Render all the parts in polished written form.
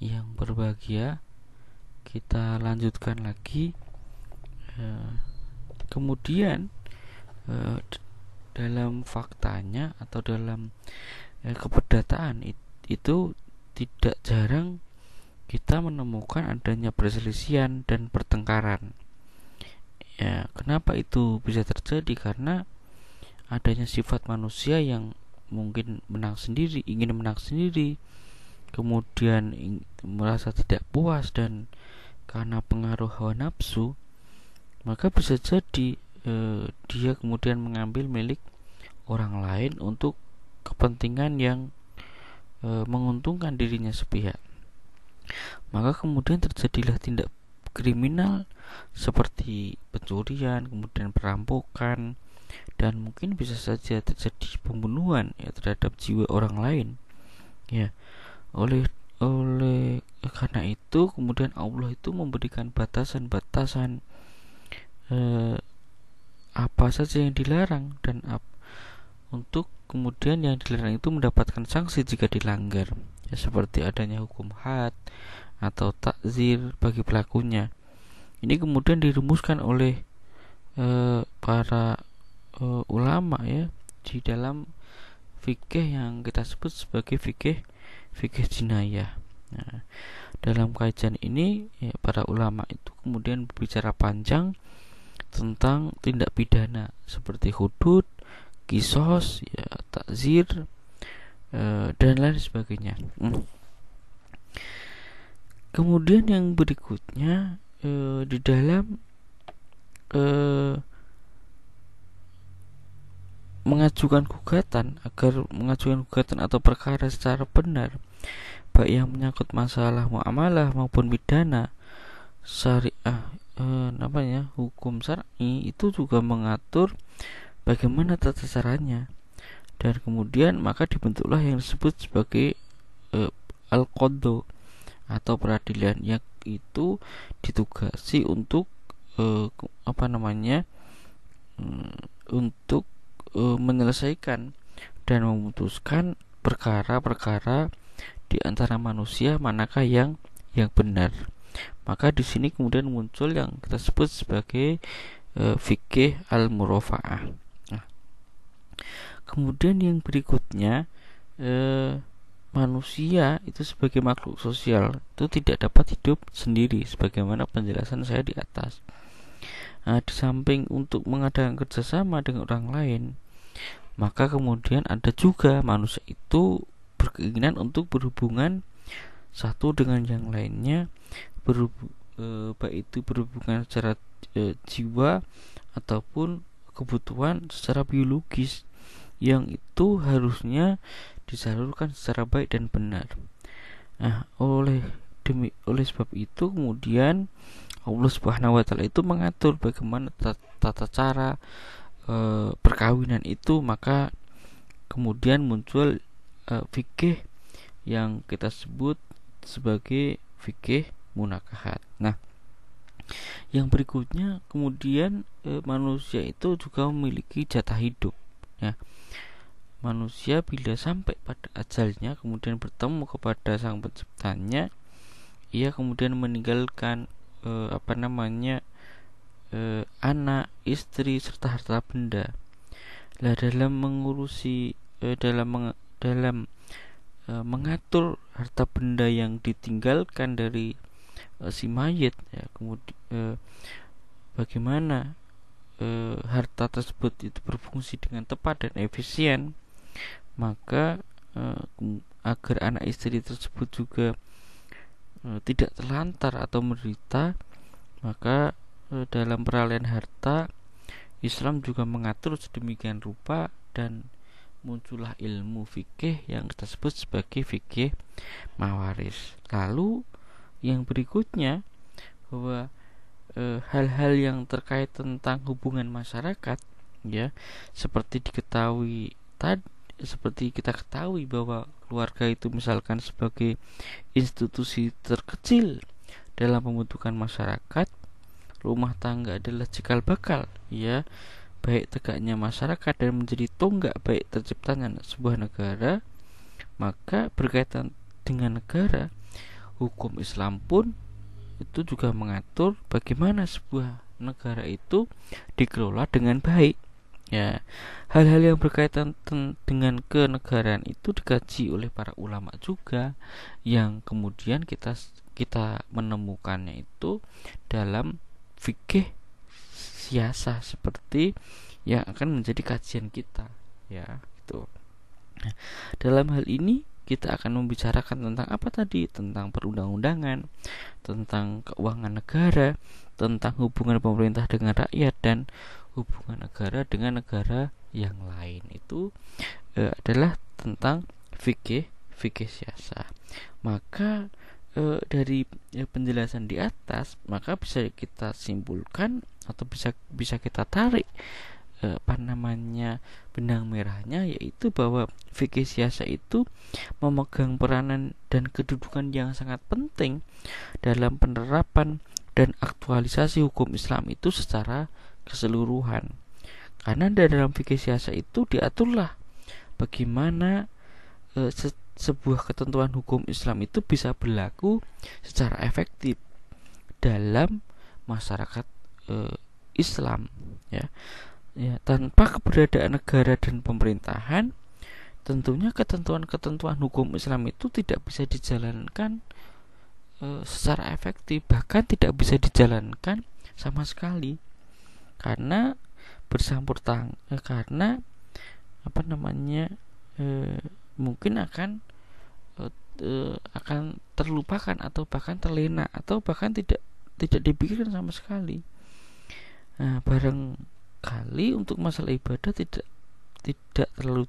yang berbahagia, kita lanjutkan lagi. Kemudian dalam faktanya atau dalam keperdataan itu tidak jarang kita menemukan adanya perselisihan dan pertengkaran. Ya, kenapa itu bisa terjadi? Karena adanya sifat manusia yang mungkin ingin menang sendiri, kemudian merasa tidak puas, dan karena pengaruh hawa nafsu, maka bisa jadi dia kemudian mengambil milik orang lain untuk kepentingan yang menguntungkan dirinya sepihak. Maka kemudian terjadilah tindak kriminal seperti pencurian, kemudian perampokan, dan mungkin bisa saja terjadi pembunuhan terhadap jiwa orang lain. Ya, oleh karena itu kemudian Allah itu memberikan batasan-batasan apa saja yang dilarang, dan untuk kemudian yang dilarang itu mendapatkan sanksi jika dilanggar, ya, seperti adanya hukum had atau takzir bagi pelakunya. Ini kemudian dirumuskan oleh para ulama, ya, di dalam fikih yang kita sebut sebagai fikih jinayah. Nah, dalam kajian ini, ya, para ulama itu kemudian berbicara panjang tentang tindak pidana seperti hudud, kisos, ya, takzir, dan lain sebagainya. Kemudian yang berikutnya, di dalam mengajukan gugatan atau perkara secara benar, baik yang menyangkut masalah muamalah maupun pidana syariah, hukum syar'i itu juga mengatur bagaimana tata caranya, dan kemudian maka dibentuklah yang disebut sebagai al-qadha atau peradilan, yang itu ditugasi untuk untuk menyelesaikan dan memutuskan perkara-perkara di antara manusia manakah yang benar. Maka di sini kemudian muncul yang kita sebut sebagai fikih al-murafa'ah. Nah, kemudian yang berikutnya, manusia itu sebagai makhluk sosial itu tidak dapat hidup sendiri, sebagaimana penjelasan saya di atas. Nah, di samping untuk mengadakan kerjasama dengan orang lain, maka kemudian ada juga manusia itu berkeinginan untuk berhubungan satu dengan yang lainnya, baik itu berhubungan secara jiwa ataupun kebutuhan secara biologis, yang itu harusnya disalurkan secara baik dan benar. Nah, oleh sebab itu kemudian Allah Subhanahu wa taala itu mengatur bagaimana tata cara perkawinan itu. Maka kemudian muncul fikih yang kita sebut sebagai fikih munakahat. Nah, yang berikutnya kemudian manusia itu juga memiliki jatah hidup. Ya, manusia bila sampai pada ajalnya kemudian bertemu kepada sang penciptanya, ia kemudian meninggalkan anak, istri serta harta benda. Lah, dalam mengurusi mengatur harta benda yang ditinggalkan dari si mayit, ya, kemudian bagaimana harta tersebut itu berfungsi dengan tepat dan efisien, maka agar anak istri tersebut juga tidak terlantar atau menderita, maka dalam peralihan harta Islam juga mengatur sedemikian rupa, dan muncullah ilmu fikih yang kita sebut sebagai fikih mawaris. Lalu yang berikutnya, bahwa hal-hal yang terkait tentang hubungan masyarakat, ya, seperti kita ketahui bahwa keluarga itu misalkan sebagai institusi terkecil dalam pembentukan masyarakat, rumah tangga adalah cikal bakal, ya, baik tegaknya masyarakat dan menjadi tonggak baik terciptanya sebuah negara. Maka berkaitan dengan negara, hukum Islam pun itu juga mengatur bagaimana sebuah negara itu dikelola dengan baik. Ya, hal-hal yang berkaitan dengan kenegaraan itu dikaji oleh para ulama juga, yang kemudian kita menemukannya itu dalam fikih siasah seperti yang akan menjadi kajian kita, ya gitu. Nah, dalam hal ini kita akan membicarakan tentang apa tadi? Tentang perundang-undangan, tentang keuangan negara, tentang hubungan pemerintah dengan rakyat, dan hubungan negara dengan negara yang lain. Itu adalah tentang fikih siasah. Maka dari penjelasan di atas, maka bisa kita simpulkan atau bisa kita tarik benang merahnya, yaitu bahwa fikih siasah itu memegang peranan dan kedudukan yang sangat penting dalam penerapan dan aktualisasi hukum Islam itu secara keseluruhan. Karena dalam fikih siasah itu diaturlah bagaimana sebuah ketentuan hukum Islam itu bisa berlaku secara efektif dalam masyarakat Islam, ya. Tanpa keberadaan negara dan pemerintahan, tentunya ketentuan-ketentuan hukum Islam itu tidak bisa dijalankan secara efektif, bahkan tidak bisa dijalankan sama sekali, karena karena mungkin akan terlupakan atau bahkan terlena atau bahkan tidak dipikirkan sama sekali. Nah, barangkali untuk masalah ibadah tidak terlalu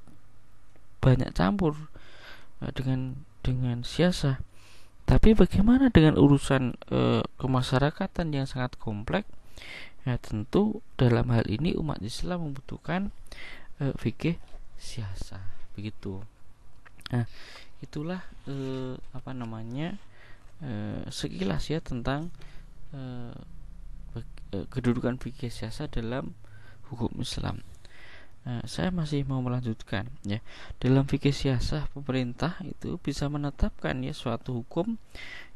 banyak campur dengan siasah. Tapi bagaimana dengan urusan kemasyarakatan yang sangat kompleks? Ya, tentu dalam hal ini umat Islam membutuhkan fikih siasah, begitu. Nah, itulah sekilas ya tentang kedudukan fikih siasah dalam hukum Islam. Saya masih mau melanjutkan ya. Dalam fikih siasah, pemerintah itu bisa menetapkan ya suatu hukum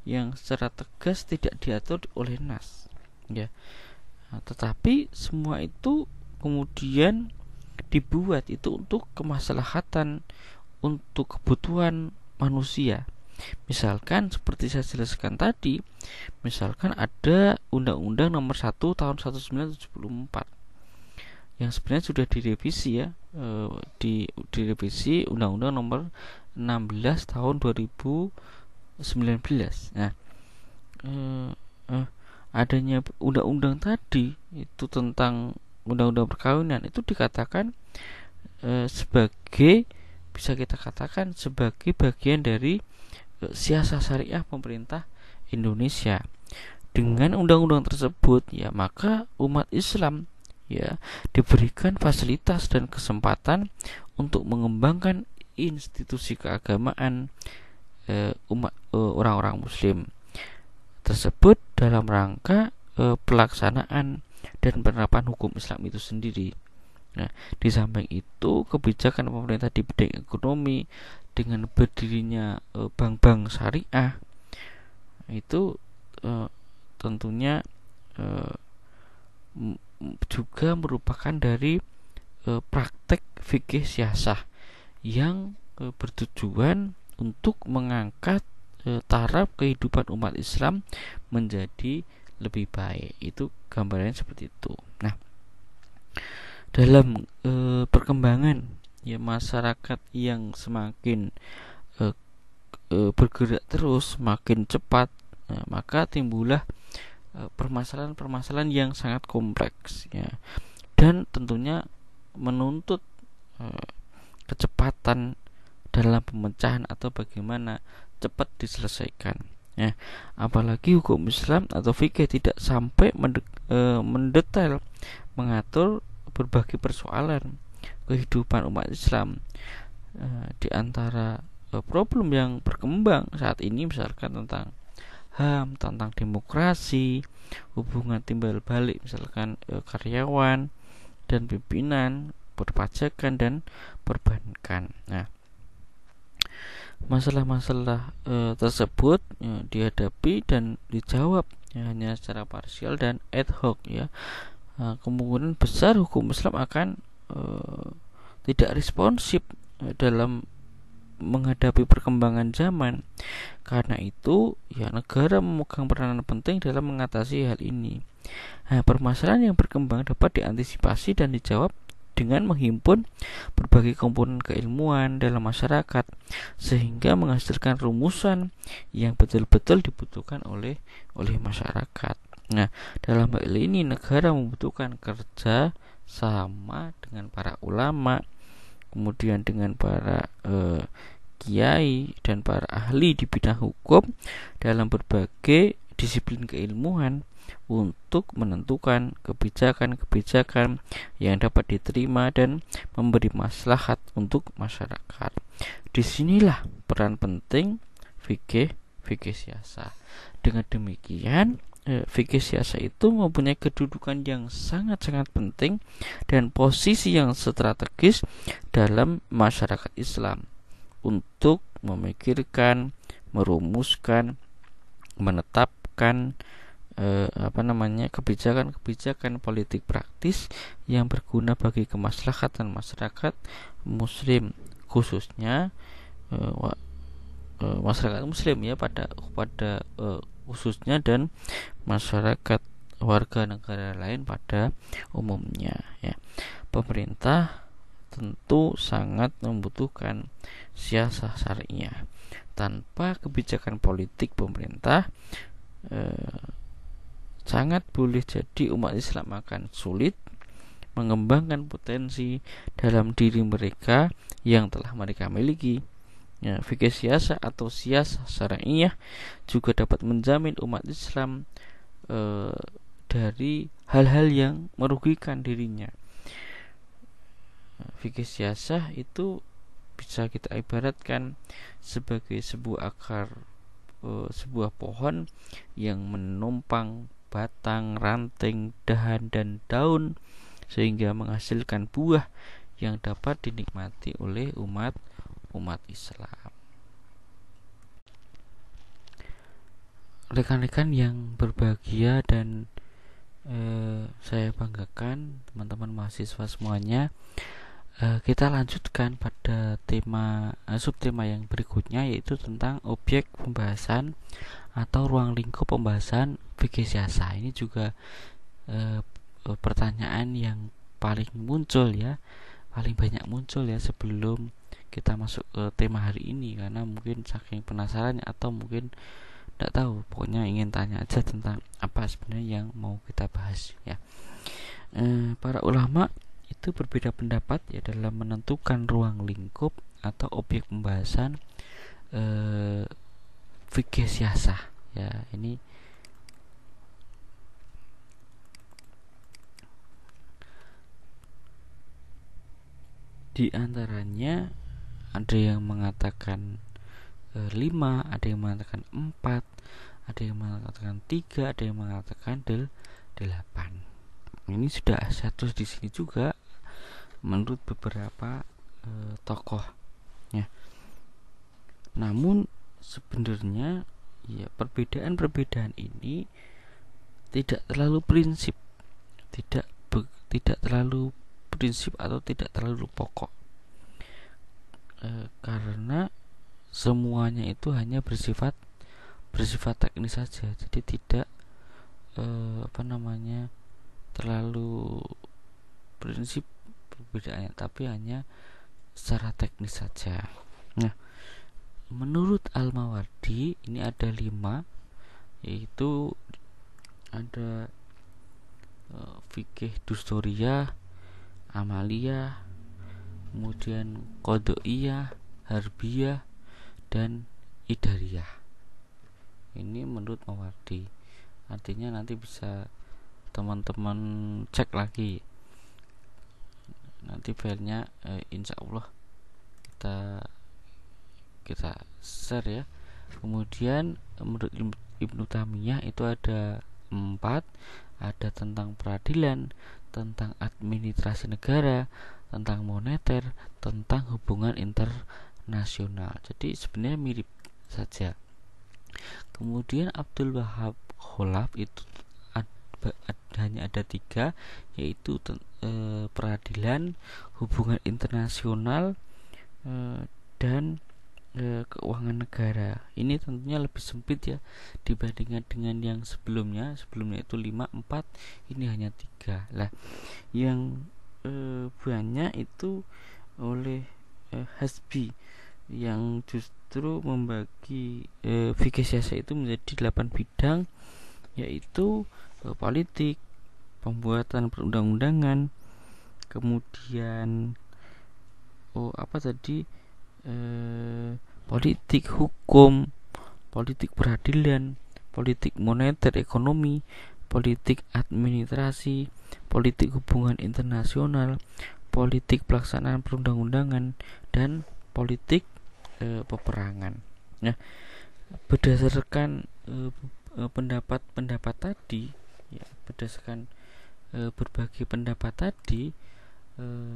yang secara tegas tidak diatur oleh nas, ya. Tetapi semua itu kemudian dibuat itu untuk kemaslahatan, untuk kebutuhan manusia. Misalkan seperti saya jelaskan tadi, misalkan ada Undang-Undang Nomor 1 Tahun 1974 yang sebenarnya sudah direvisi ya, direvisi Undang-Undang Nomor 16 Tahun 2019. Nah, adanya undang-undang tadi itu tentang undang-undang perkawinan itu dikatakan bisa kita katakan sebagai bagian dari siasah syariah pemerintah Indonesia. Dengan undang-undang tersebut ya, maka umat Islam ya diberikan fasilitas dan kesempatan untuk mengembangkan institusi keagamaan orang-orang muslim tersebut dalam rangka pelaksanaan dan penerapan hukum Islam itu sendiri. Nah, di samping itu kebijakan pemerintah di bidang ekonomi dengan berdirinya bank-bank syariah itu tentunya juga merupakan dari praktek fikih siasah yang bertujuan untuk mengangkat taraf kehidupan umat Islam menjadi lebih baik. Itu gambarannya seperti itu. Nah, dalam perkembangan ya masyarakat yang semakin bergerak terus makin cepat, maka timbullah permasalahan-permasalahan yang sangat kompleks ya, dan tentunya menuntut kecepatan dalam pemecahan atau bagaimana cepat diselesaikan ya. Apalagi hukum Islam atau fikih tidak sampai mendetail mengatur berbagai persoalan kehidupan umat Islam. Di antara problem yang berkembang saat ini misalkan tentang HAM, tentang demokrasi, hubungan timbal balik misalkan karyawan dan pimpinan, perpajakan dan perbankan. Nah, masalah-masalah tersebut dihadapi dan dijawab hanya secara parsial dan ad hoc ya. Kemungkinan besar hukum Islam akan tidak responsif dalam menghadapi perkembangan zaman. Karena itu, ya negara memegang peranan penting dalam mengatasi hal ini. Permasalahan yang berkembang dapat diantisipasi dan dijawab dengan menghimpun berbagai komponen keilmuan dalam masyarakat sehingga menghasilkan rumusan yang betul-betul dibutuhkan oleh masyarakat. Nah, dalam hal ini negara membutuhkan kerja sama dengan para ulama, kemudian dengan para kiai dan para ahli di bidang hukum dalam berbagai disiplin keilmuan untuk menentukan kebijakan-kebijakan yang dapat diterima dan memberi maslahat untuk masyarakat. Disinilah peran penting fikih siasa. Dengan demikian, fikih siasa itu mempunyai kedudukan yang sangat-sangat penting dan posisi yang strategis dalam masyarakat Islam untuk memikirkan, merumuskan, menetapkan kebijakan-kebijakan politik praktis yang berguna bagi kemaslahatan masyarakat muslim, khususnya masyarakat muslim ya pada khususnya, dan masyarakat warga negara lain pada umumnya ya. Pemerintah tentu sangat membutuhkan siasah syariah. Tanpa kebijakan politik pemerintah sangat boleh jadi umat Islam akan sulit mengembangkan potensi dalam diri mereka yang telah mereka miliki. Ya, fikih siasah atau siasah syariah juga dapat menjamin umat Islam dari hal-hal yang merugikan dirinya. Fikih siasah itu bisa kita ibaratkan sebagai sebuah akar sebuah pohon yang menumpang batang, ranting, dahan, dan daun sehingga menghasilkan buah yang dapat dinikmati oleh umat Islam. Rekan-rekan yang berbahagia dan saya banggakan, teman-teman mahasiswa semuanya, kita lanjutkan pada tema subtema yang berikutnya, yaitu tentang objek pembahasan atau ruang lingkup pembahasan fikih siasah. Ini juga pertanyaan yang paling banyak muncul ya sebelum kita masuk ke tema hari ini, karena mungkin saking penasarannya atau mungkin tidak tahu, pokoknya ingin tanya aja tentang apa sebenarnya yang mau kita bahas ya. Para ulama itu berbeda pendapat ya dalam menentukan ruang lingkup atau objek pembahasan fikih siasah ya. Ini di antaranya ada yang mengatakan 5, ada yang mengatakan 4, ada yang mengatakan 3, ada yang mengatakan 8. Ini sudah satu di sini juga menurut beberapa tokoh ya. Namun sebenarnya ya perbedaan ini tidak terlalu prinsip, tidak terlalu prinsip atau tidak terlalu pokok, karena semuanya itu hanya bersifat teknis saja. Jadi tidak terlalu prinsip perbedaannya, tapi hanya secara teknis saja. Nah, menurut Al-Mawardi ini ada 5, yaitu ada fikih dusturiyah, amaliyah, kemudian qada'iyah, harbiyah, dan idariyah. Ini menurut Mawardi. Artinya nanti bisa teman-teman cek lagi, nanti filenya insya Allah kita share ya. Kemudian menurut Ibnu Taimiyah itu ada 4, ada tentang peradilan, tentang administrasi negara, tentang moneter, tentang hubungan internasional. nasional. Jadi sebenarnya mirip saja. Kemudian Abdul Wahab Kholaf itu hanya ada 3, yaitu peradilan, hubungan internasional, dan keuangan negara. Ini tentunya lebih sempit ya dibandingkan dengan yang sebelumnya. Sebelumnya itu 5, 4, ini hanya 3. Lah, yang banyak itu oleh Hasbi, yang justru membagi fikih siasa itu menjadi 8 bidang, yaitu politik, pembuatan perundang-undangan, kemudian politik hukum, politik peradilan, politik moneter ekonomi, politik administrasi, politik hubungan internasional, politik pelaksanaan perundang-undangan, dan politik peperangan. Nah, berdasarkan pendapat-pendapat tadi, ya, berdasarkan berbagai pendapat tadi,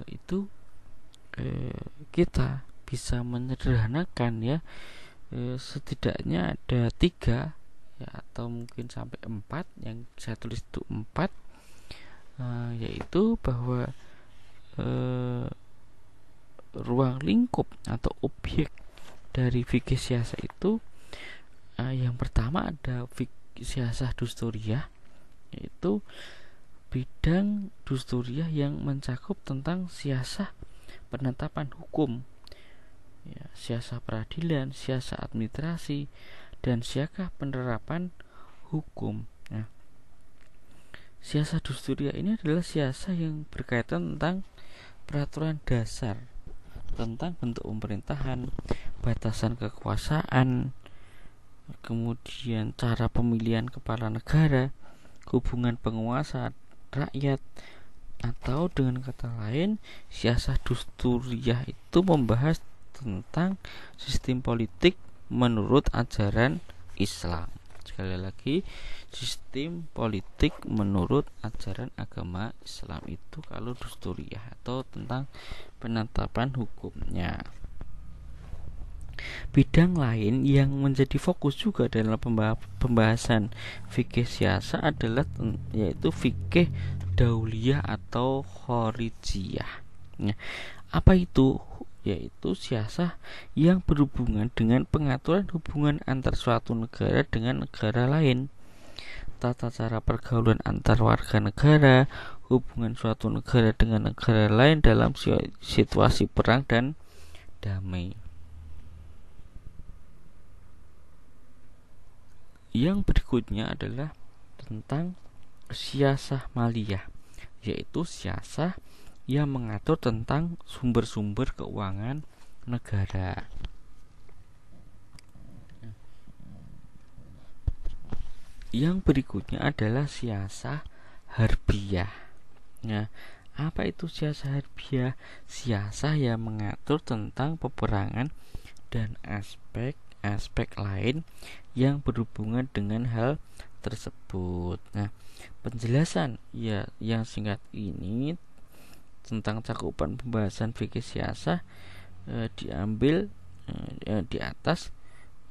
itu kita bisa menyederhanakan ya, setidaknya ada 3 ya, atau mungkin sampai 4. Yang saya tulis itu 4, yaitu bahwa ruang lingkup atau objek dari fikih siasa itu, yang pertama ada fikih siasah dusturiyah, yaitu bidang dusturiyah yang mencakup tentang siasah penetapan hukum, ya, siasah peradilan, siasah administrasi, dan siasah penerapan hukum. Nah, siasah dusturiyah ini adalah siasah yang berkaitan tentang peraturan dasar, tentang bentuk pemerintahan, batasan kekuasaan, kemudian cara pemilihan kepala negara, hubungan penguasa rakyat, atau dengan kata lain, siasah dusturiyah itu membahas tentang sistem politik menurut ajaran Islam. Sekali lagi, sistem politik menurut ajaran agama Islam itu kalau dusturiyah, atau tentang penetapan hukumnya. Bidang lain yang menjadi fokus juga dalam pembahasan fikih siasa adalah yaitu fikih dauliyah atau khorijiyah. Nah, apa itu? Yaitu siasah yang berhubungan dengan pengaturan hubungan antar suatu negara dengan negara lain, tata cara pergaulan antar warga negara, hubungan suatu negara dengan negara lain dalam situasi perang dan damai. Yang berikutnya adalah tentang siasah maliyah, yaitu siasah yang mengatur tentang sumber-sumber keuangan negara. Yang berikutnya adalah siasah harbiyah. Nah, apa itu siasah harbiyah? Siasah yang mengatur tentang peperangan dan aspek-aspek lain yang berhubungan dengan hal tersebut. Nah, penjelasan ya yang singkat ini tentang cakupan pembahasan fikih siasah diambil di atas,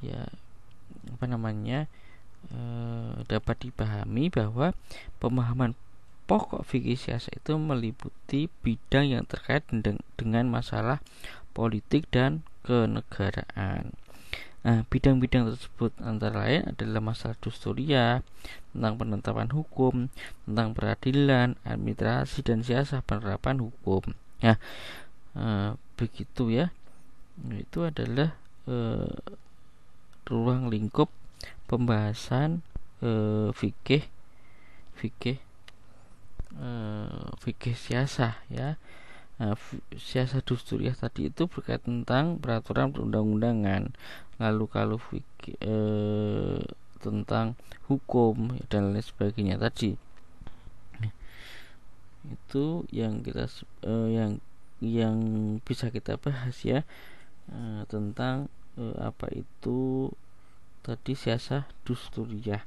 ya, dapat dipahami bahwa pemahaman pokok fikih siasah itu meliputi bidang yang terkait dengan masalah politik dan kenegaraan. Nah, bidang-bidang tersebut antara lain adalah masalah dusturiyah, tentang penetapan hukum, tentang peradilan, administrasi, dan siasah penerapan hukum. Nah, begitu ya. Itu adalah ruang lingkup pembahasan fikih siasah ya. Siasah dusturiyah tadi itu berkaitan tentang peraturan perundang-undangan, lalu kalau tentang hukum dan lain sebagainya tadi. Itu yang kita yang bisa kita bahas ya, tentang apa itu tadi siasah dusturiyah.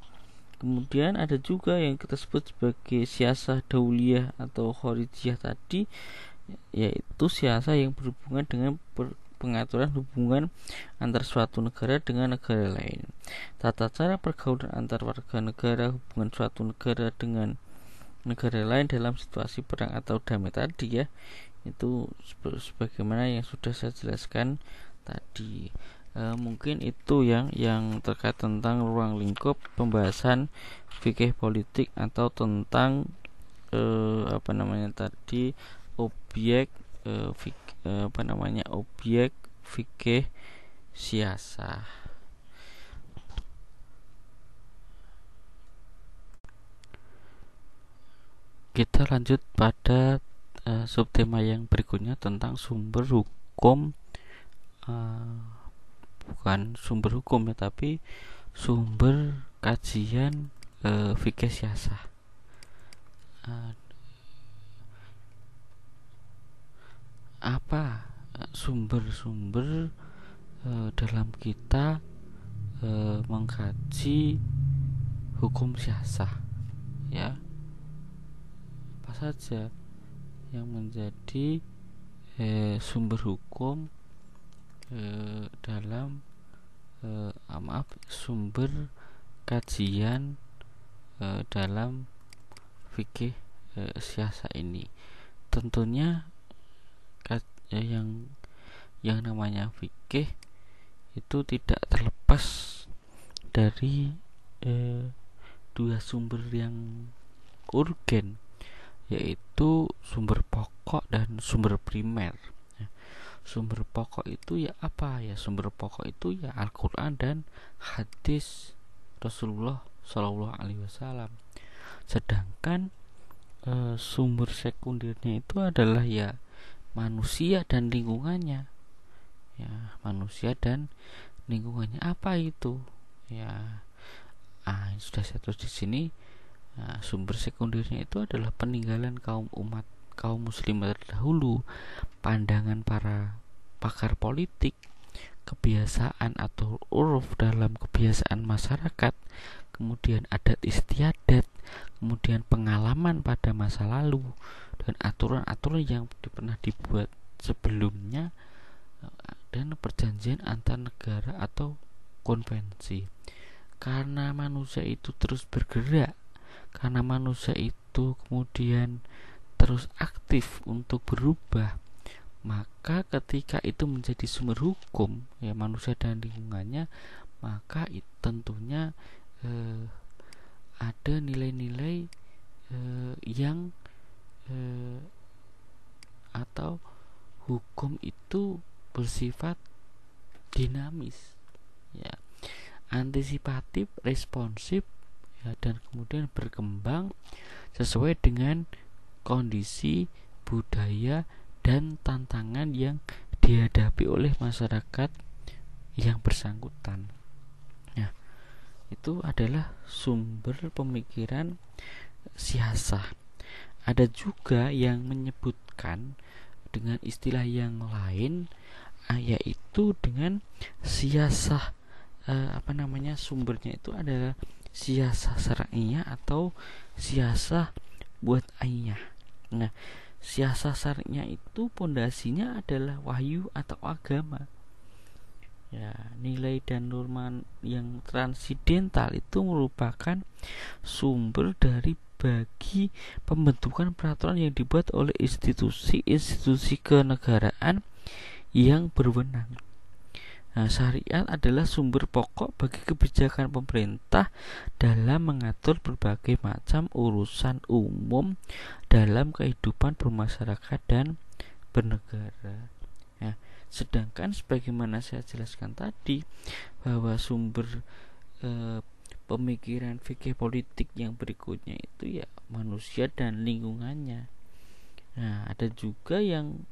Kemudian ada juga yang kita sebut sebagai siasah dauliyah atau khorijiyah tadi, yaitu siasah yang berhubungan dengan pengaturan hubungan antar suatu negara dengan negara lain. Tata cara pergaulan antar warga negara, hubungan suatu negara dengan negara lain dalam situasi perang atau damai tadi ya, itu sebagaimana yang sudah saya jelaskan tadi. Mungkin itu yang terkait tentang ruang lingkup pembahasan fikih politik atau tentang tadi objek objek fikih siasah. Kita lanjut pada subtema yang berikutnya tentang sumber hukum, bukan sumber hukum ya, tapi sumber kajian fikih siasah. Apa sumber-sumber dalam kita mengkaji hukum siasah ya? Apa saja yang menjadi sumber hukum dalam sumber kajian dalam fikih siasah ini? Tentunya yang namanya fikih itu tidak terlepas dari dua sumber yang urgen, yaitu sumber pokok dan sumber primer. Sumber pokok itu ya apa ya? Sumber pokok itu ya Al-Quran dan hadis Rasulullah Shallallahu Alaihi Wasallam. Sedangkan sumber sekundernya itu adalah ya manusia dan lingkungannya. Ya, manusia dan lingkungannya apa itu? Ya, sudah saya tulis di sini. Sumber sekundernya itu adalah peninggalan kaum muslim terdahulu, pandangan para pakar politik, kebiasaan atau uruf dalam kebiasaan masyarakat, kemudian adat istiadat, kemudian pengalaman pada masa lalu, dan aturan-aturan yang pernah dibuat sebelumnya, dan perjanjian antar negara atau konvensi. Karena manusia itu terus bergerak, karena manusia itu kemudian terus aktif untuk berubah, maka ketika itu menjadi sumber hukum ya manusia dan lingkungannya, maka tentunya ada nilai-nilai yang atau hukum itu bersifat dinamis ya, antisipatif, responsif ya, dan kemudian berkembang sesuai dengan kondisi budaya dan tantangan yang dihadapi oleh masyarakat yang bersangkutan. Nah, itu adalah sumber pemikiran siasah. Ada juga yang menyebutkan dengan istilah yang lain, yaitu dengan siasah sumbernya itu adalah siasah syar'iyah atau siasah buat ayah. Nah, siasah syar'iyah itu pondasinya adalah wahyu atau agama. Ya, nilai dan norma yang transidental itu merupakan sumber dari bagi pembentukan peraturan yang dibuat oleh institusi kenegaraan yang berwenang. Nah, syariat adalah sumber pokok bagi kebijakan pemerintah dalam mengatur berbagai macam urusan umum dalam kehidupan bermasyarakat dan bernegara. Ya, sedangkan sebagaimana saya jelaskan tadi, bahwa sumber pemikiran fikih politik yang berikutnya itu ya manusia dan lingkungannya. Nah, ada juga yang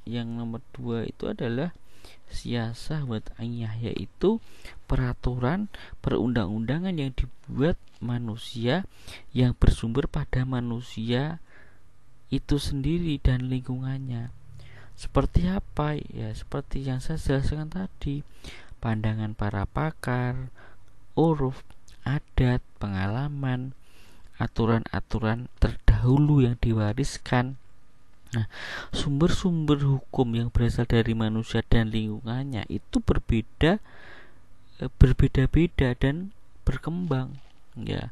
nomor 2 itu adalah siasah wad'iyah, yaitu peraturan perundang-undangan yang dibuat manusia yang bersumber pada manusia itu sendiri dan lingkungannya. Seperti apa? Ya, seperti yang saya jelaskan tadi, pandangan para pakar, uruf, adat, pengalaman, aturan-aturan terdahulu yang diwariskan Nah, sumber-sumber hukum yang berasal dari manusia dan lingkungannya itu berbeda-beda dan berkembang. Ya,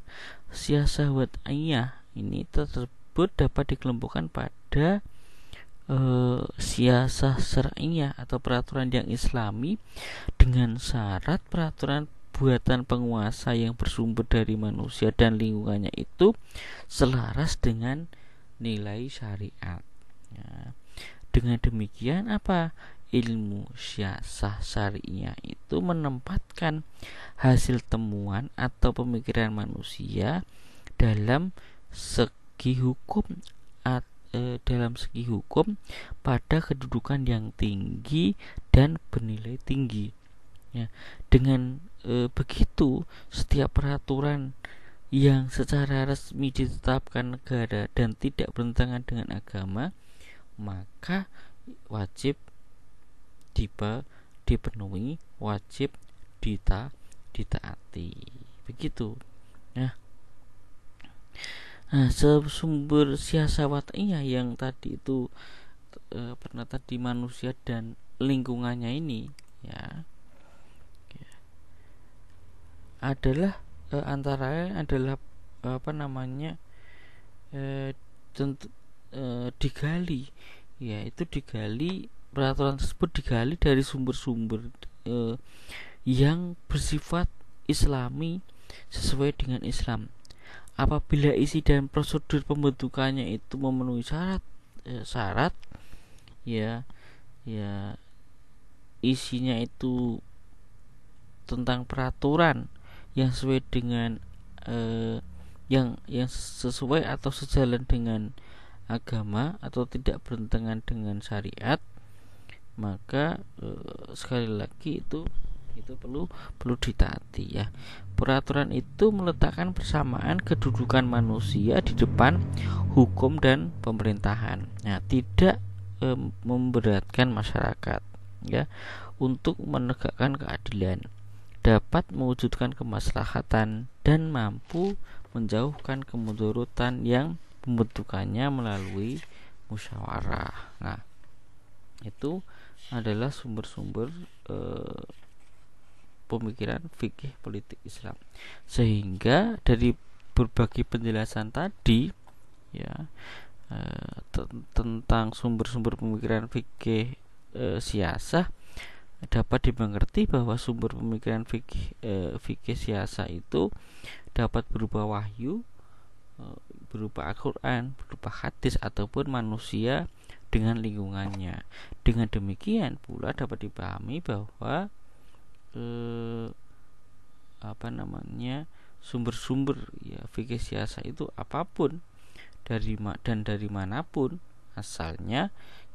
siasah wad'iyah ini tersebut dapat dikelompokkan pada siasah syar'iyah atau peraturan yang islami dengan syarat peraturan buatan penguasa yang bersumber dari manusia dan lingkungannya itu selaras dengan nilai syariat. Ya. Dengan demikian apa? Ilmu siasah syariah itu menempatkan hasil temuan atau pemikiran manusia dalam segi hukum pada kedudukan yang tinggi dan bernilai tinggi. Ya, dengan begitu setiap peraturan yang secara resmi ditetapkan negara dan tidak bertentangan dengan agama maka wajib dipenuhi, wajib ditaati. Begitu. Nah, sumber siasah wad'iyah yang tadi itu pernah tadi manusia dan lingkungannya ini ya adalah antara lain adalah digali, yaitu digali peraturan tersebut digali dari sumber-sumber yang bersifat islami sesuai dengan Islam. Apabila isi dan prosedur pembentukannya itu memenuhi syarat ya isinya itu tentang peraturan yang sesuai dengan yang sesuai atau sejalan dengan agama atau tidak bertentangan dengan syariat, maka sekali lagi itu perlu ditaati ya. Peraturan itu meletakkan persamaan kedudukan manusia di depan hukum dan pemerintahan. Nah, tidak memberatkan masyarakat ya untuk menegakkan keadilan, dapat mewujudkan kemaslahatan dan mampu menjauhkan kemudaratan yang pembentukannya melalui musyawarah. Nah, itu adalah sumber-sumber pemikiran fikih politik Islam. Sehingga dari berbagai penjelasan tadi ya tentang sumber-sumber pemikiran fikih siasah dapat dimengerti bahwa sumber pemikiran fikih siasah itu dapat berupa wahyu, berupa Al-Quran, berupa hadis ataupun manusia dengan lingkungannya. Dengan demikian pula dapat dipahami bahwa sumber-sumber ya fikih siasah itu apapun dari manapun asalnya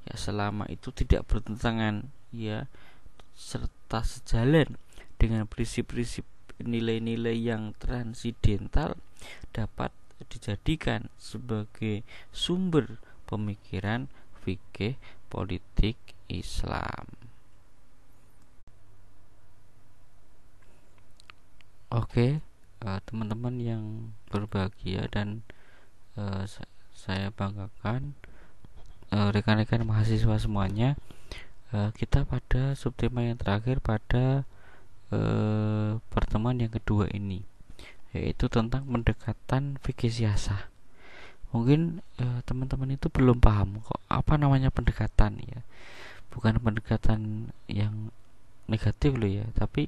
ya selama itu tidak bertentangan ya serta sejalan dengan prinsip-prinsip nilai-nilai yang transidental dapat dijadikan sebagai sumber pemikiran fikih politik Islam. Oke, teman-teman yang berbahagia dan saya banggakan rekan-rekan mahasiswa semuanya, kita pada subtema yang terakhir pada pertemuan yang kedua ini, yaitu tentang pendekatan fikih siasah. Mungkin teman-teman itu belum paham kok apa namanya pendekatan ya. Bukan pendekatan yang negatif loh ya, tapi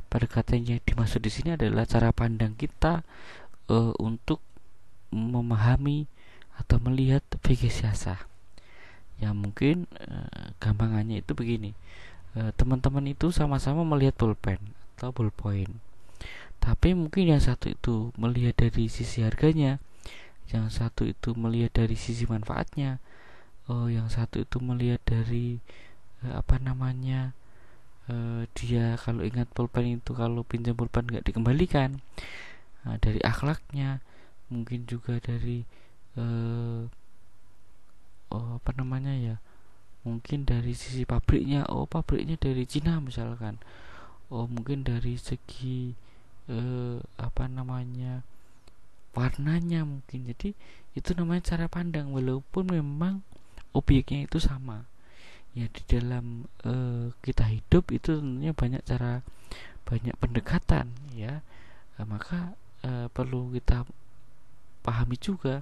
pendekatan yang dimaksud di sini adalah cara pandang kita untuk memahami atau melihat fikih siasah. Ya mungkin gampangannya itu begini, teman-teman itu sama-sama melihat pulpen atau ballpoint, tapi mungkin yang satu itu melihat dari sisi harganya, yang satu itu melihat dari sisi manfaatnya, yang satu itu melihat dari dia kalau ingat pulpen itu kalau pinjam pulpen nggak dikembalikan, dari akhlaknya, mungkin juga dari mungkin dari sisi pabriknya, pabriknya dari Cina misalkan, mungkin dari segi warnanya mungkin. Jadi itu namanya cara pandang, walaupun memang objeknya itu sama. Ya di dalam kita hidup itu tentunya banyak pendekatan ya. Maka perlu kita pahami juga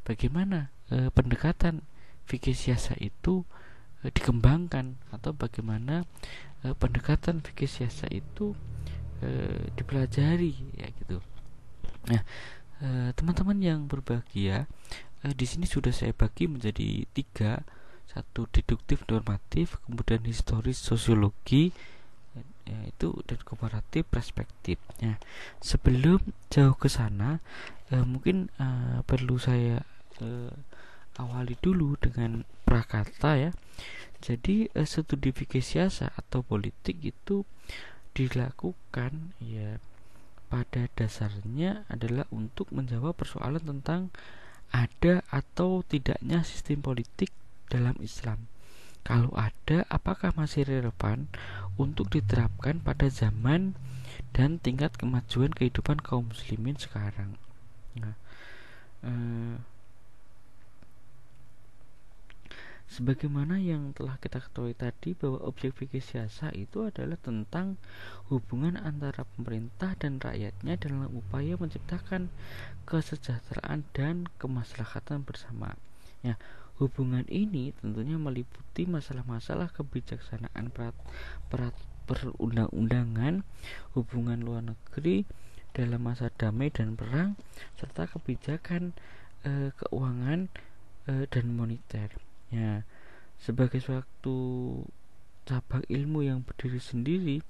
bagaimana pendekatan fikih siasa itu dikembangkan, atau bagaimana pendekatan fikih siasa itu dipelajari ya gitu. Nah, teman-teman yang berbahagia, di sini sudah saya bagi menjadi 3. Satu, deduktif normatif, kemudian historis sosiologi, yaitu, dan komparatif perspektif. Nah, sebelum jauh ke sana, mungkin perlu saya awali dulu dengan prakata ya. Jadi studi fikih siasa atau politik itu dilakukan ya pada dasarnya adalah untuk menjawab persoalan tentang ada atau tidaknya sistem politik dalam Islam. Kalau ada, apakah masih relevan untuk diterapkan pada zaman dan tingkat kemajuan kehidupan kaum muslimin sekarang. Nah, sebagaimana yang telah kita ketahui tadi, bahwa objek fikih siasa itu adalah tentang hubungan antara pemerintah dan rakyatnya dalam upaya menciptakan kesejahteraan dan kemaslahatan bersama. Ya, hubungan ini tentunya meliputi masalah-masalah kebijaksanaan perundang-undangan, hubungan luar negeri dalam masa damai dan perang, serta kebijakan keuangan dan moneter. Ya, sebagai suatu cabang ilmu yang berdiri sendiri,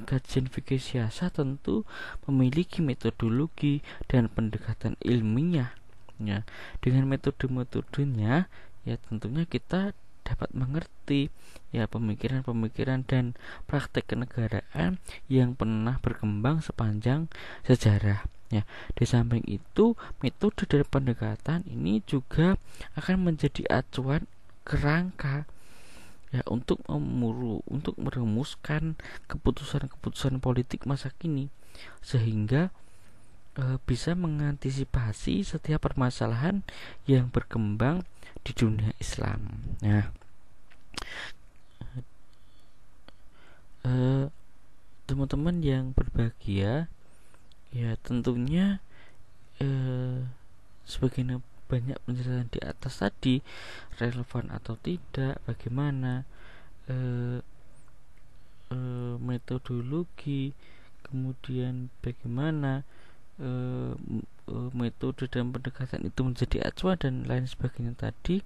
kajian fikih siasa tentu memiliki metodologi dan pendekatan ilmiah. Ya, dengan metode-metodenya, ya tentunya kita dapat mengerti ya pemikiran-pemikiran dan praktek kenegaraan yang pernah berkembang sepanjang sejarah. Ya, di samping itu, metode dan pendekatan ini juga akan menjadi acuan kerangka ya untuk merumuskan keputusan-keputusan politik masa kini, sehingga bisa mengantisipasi setiap permasalahan yang berkembang di dunia Islam. Nah, teman-teman yang berbahagia, ya tentunya sebagaimana banyak penjelasan di atas tadi, relevan atau tidak, bagaimana metodologi, kemudian bagaimana metode dan pendekatan itu menjadi acuan dan lain sebagainya tadi.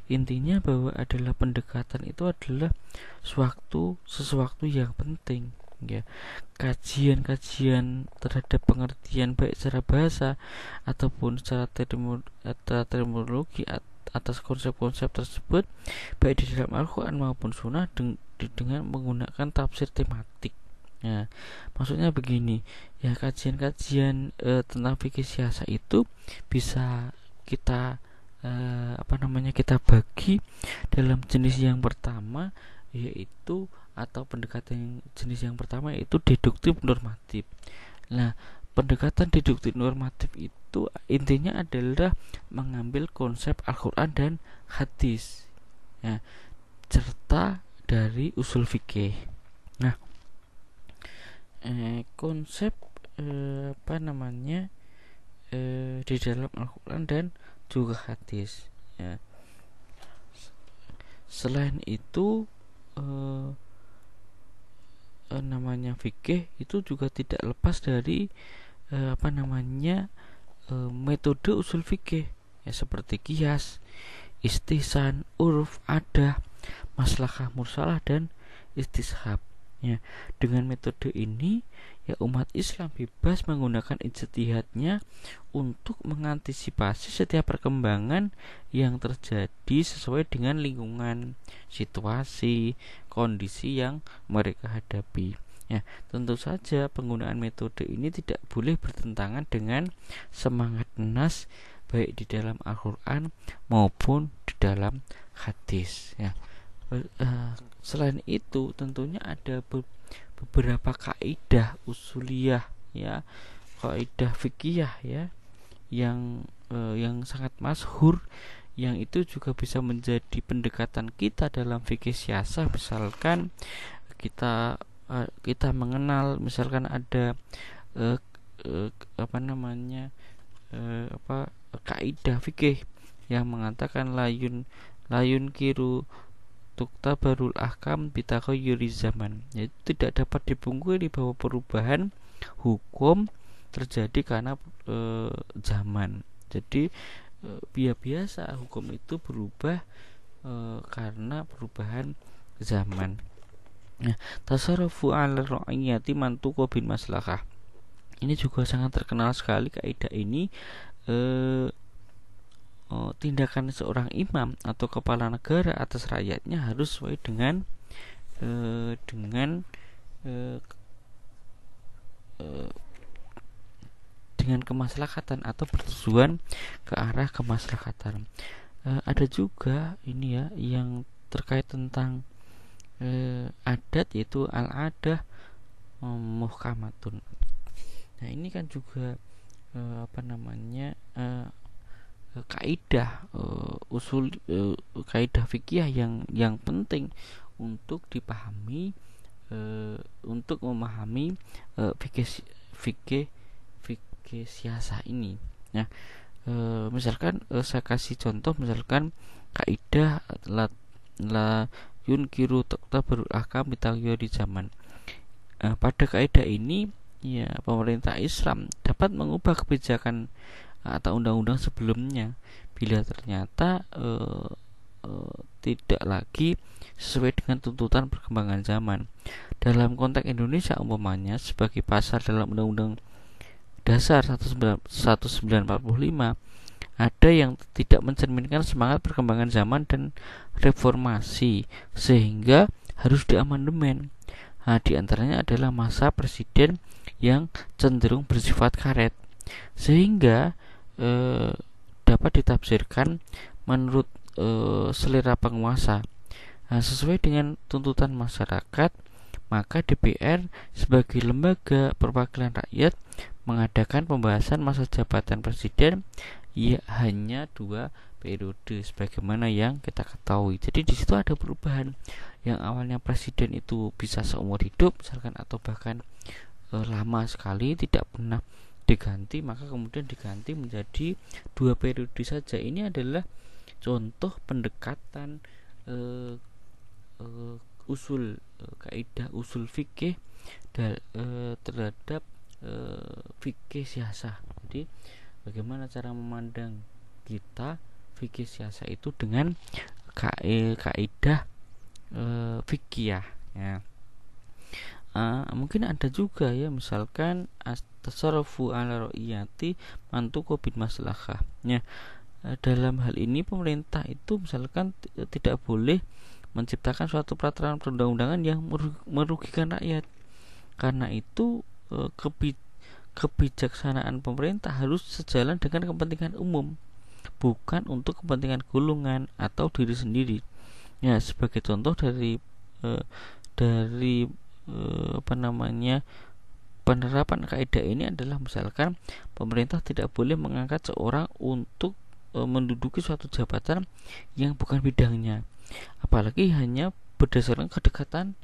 Intinya bahwa adalah pendekatan itu adalah sesuatu yang penting ya. Kajian terhadap pengertian baik secara bahasa ataupun secara terminologi atas konsep-konsep tersebut, baik di dalam Al-Quran maupun Sunnah, dengan menggunakan tafsir tematik. Ya, maksudnya begini ya, kajian-kajian tentang fikih siasa itu bisa kita kita bagi dalam jenis yang pertama, yaitu atau pendekatan jenis yang pertama yaitu deduktif normatif. Nah, pendekatan deduktif normatif itu intinya adalah mengambil konsep Al-Quran dan hadis ya, serta dari usul fikih. Nah, konsep di dalam Al-Quran dan juga hadis ya. Selain itu namanya fikih itu juga tidak lepas dari metode usul fikih ya, seperti qiyas, istihsan, uruf, adah, maslahah mursalah, dan istishab ya. Dengan metode ini ya, umat Islam bebas menggunakan ijtihadnya untuk mengantisipasi setiap perkembangan yang terjadi sesuai dengan lingkungan, situasi, kondisi yang mereka hadapi. Ya, tentu saja penggunaan metode ini tidak boleh bertentangan dengan semangat nas baik di dalam Al-Quran maupun di dalam hadis ya. Selain itu tentunya ada beberapa kaidah usuliyah ya, kaidah fikih ya, yang sangat masyhur yang itu juga bisa menjadi pendekatan kita dalam fikih siasah. Misalkan kita mengenal, misalkan ada uh, apa namanya kaidah fikih yang mengatakan layun kiru tukta barul ahkam bitaghayyuri zaman, yaitu tidak dapat dipungkiri bahwa perubahan hukum terjadi karena zaman. Jadi biasa hukum itu berubah karena perubahan zaman. Nah, tasarrufu 'ala ra'iyati mantuqa bin maslahah. Ini juga sangat terkenal sekali kaidah ini. Tindakan seorang imam atau kepala negara atas rakyatnya harus sesuai dengan dengan kemaslahatan atau bertujuan ke arah kemaslahatan. Ada juga ini ya yang terkait tentang adat, yaitu al-adah muhkamatun. Nah, ini kan juga kaidah kaidah fikih yang penting untuk dipahami, untuk memahami fikih siasah ini. Nah, misalkan saya kasih contoh, misalkan kaidah la yunkiru taktabarul ahkam bitaghayyuri zaman. Pada kaidah ini ya, pemerintah Islam dapat mengubah kebijakan atau undang-undang sebelumnya bila ternyata tidak lagi sesuai dengan tuntutan perkembangan zaman. Dalam konteks Indonesia umpamanya, sebagai pasal dalam Undang-Undang Dasar 1945, ada yang tidak mencerminkan semangat perkembangan zaman dan reformasi, sehingga harus diamandemen. Nah, di antaranya adalah masa presiden yang cenderung bersifat karet, sehingga dapat ditafsirkan menurut selera penguasa. Nah, sesuai dengan tuntutan masyarakat, maka DPR sebagai lembaga perwakilan rakyat mengadakan pembahasan masa jabatan presiden ya hanya 2 periode sebagaimana yang kita ketahui. Jadi di situ ada perubahan, yang awalnya presiden itu bisa seumur hidup misalkan, atau bahkan lama sekali tidak pernah diganti, maka kemudian diganti menjadi 2 periode saja. Ini adalah contoh pendekatan kaidah usul fikih terhadap fikih siasah. Jadi bagaimana cara memandang kita fikih siasah itu dengan kaidah fikih ya. Mungkin ada juga ya, misalkan tasarrufu 'ala ra'iyati mantuqa bin maslahah. Ya, dalam hal ini pemerintah itu misalkan tidak boleh menciptakan suatu peraturan perundang-undangan yang merugikan rakyat. Karena itu kebijaksanaan pemerintah harus sejalan dengan kepentingan umum, bukan untuk kepentingan golongan atau diri sendiri. Ya, sebagai contoh dari penerapan kaidah ini adalah misalkan pemerintah tidak boleh mengangkat seorang untuk menduduki suatu jabatan yang bukan bidangnya, apalagi hanya berdasarkan kedekatan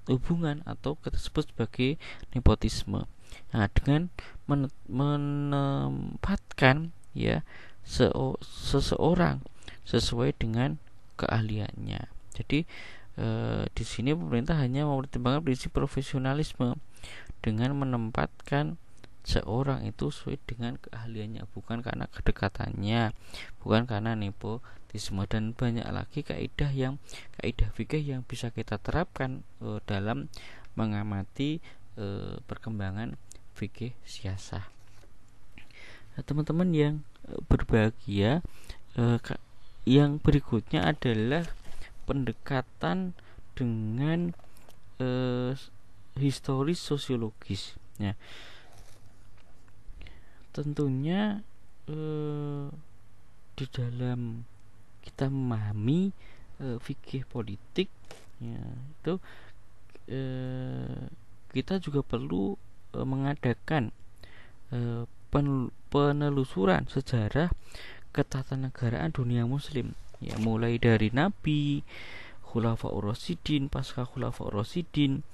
hubungan atau kita sebut sebagai nepotisme. Nah, dengan menempatkan ya seseorang sesuai dengan keahliannya. Jadi di sini pemerintah hanya mempertimbangkan prinsip profesionalisme dengan menempatkan seorang itu sesuai dengan keahliannya, bukan karena kedekatannya, bukan karena nepotisme. Dan banyak lagi kaidah fikih yang bisa kita terapkan dalam mengamati perkembangan fikih siasah. Nah, teman-teman yang berbahagia, yang berikutnya adalah pendekatan dengan historis sosiologis. Ya, tentunya di dalam kita memahami fikih politik, ya, itu kita juga perlu mengadakan penelusuran sejarah ketatanegaraan dunia muslim, ya mulai dari Nabi, Khulafaur Rasyidin, pasca Khulafaur Rasyidin,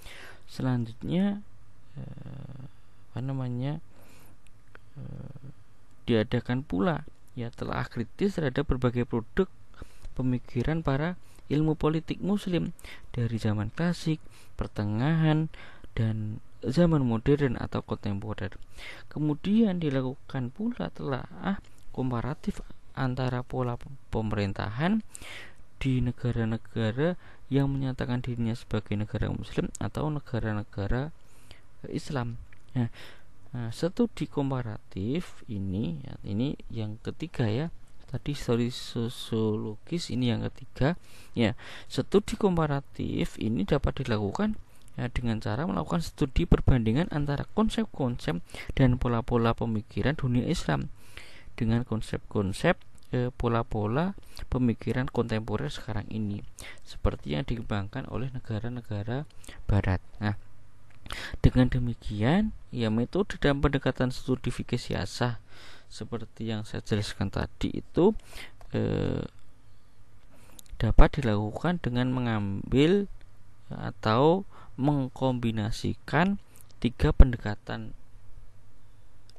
selanjutnya diadakan pula ya telah kritis terhadap berbagai produk pemikiran para ilmu politik muslim dari zaman klasik, pertengahan, dan zaman modern atau kontemporer. Kemudian dilakukan pula telah komparatif antara pola pemerintahan di negara-negara yang menyatakan dirinya sebagai negara muslim atau negara-negara Islam. Studi komparatif ini yang ketiga ya. Tadi studi sosiologis, ini yang ketiga. Ya, studi komparatif ini dapat dilakukan dengan cara melakukan studi perbandingan antara konsep-konsep dan pola-pola pemikiran dunia Islam dengan konsep-konsep pola-pola pemikiran kontemporer sekarang ini, seperti yang dikembangkan oleh negara-negara Barat. Nah, dengan demikian, ya metode dan pendekatan studi fikih siasah seperti yang saya jelaskan tadi itu dapat dilakukan dengan mengambil atau mengkombinasikan tiga pendekatan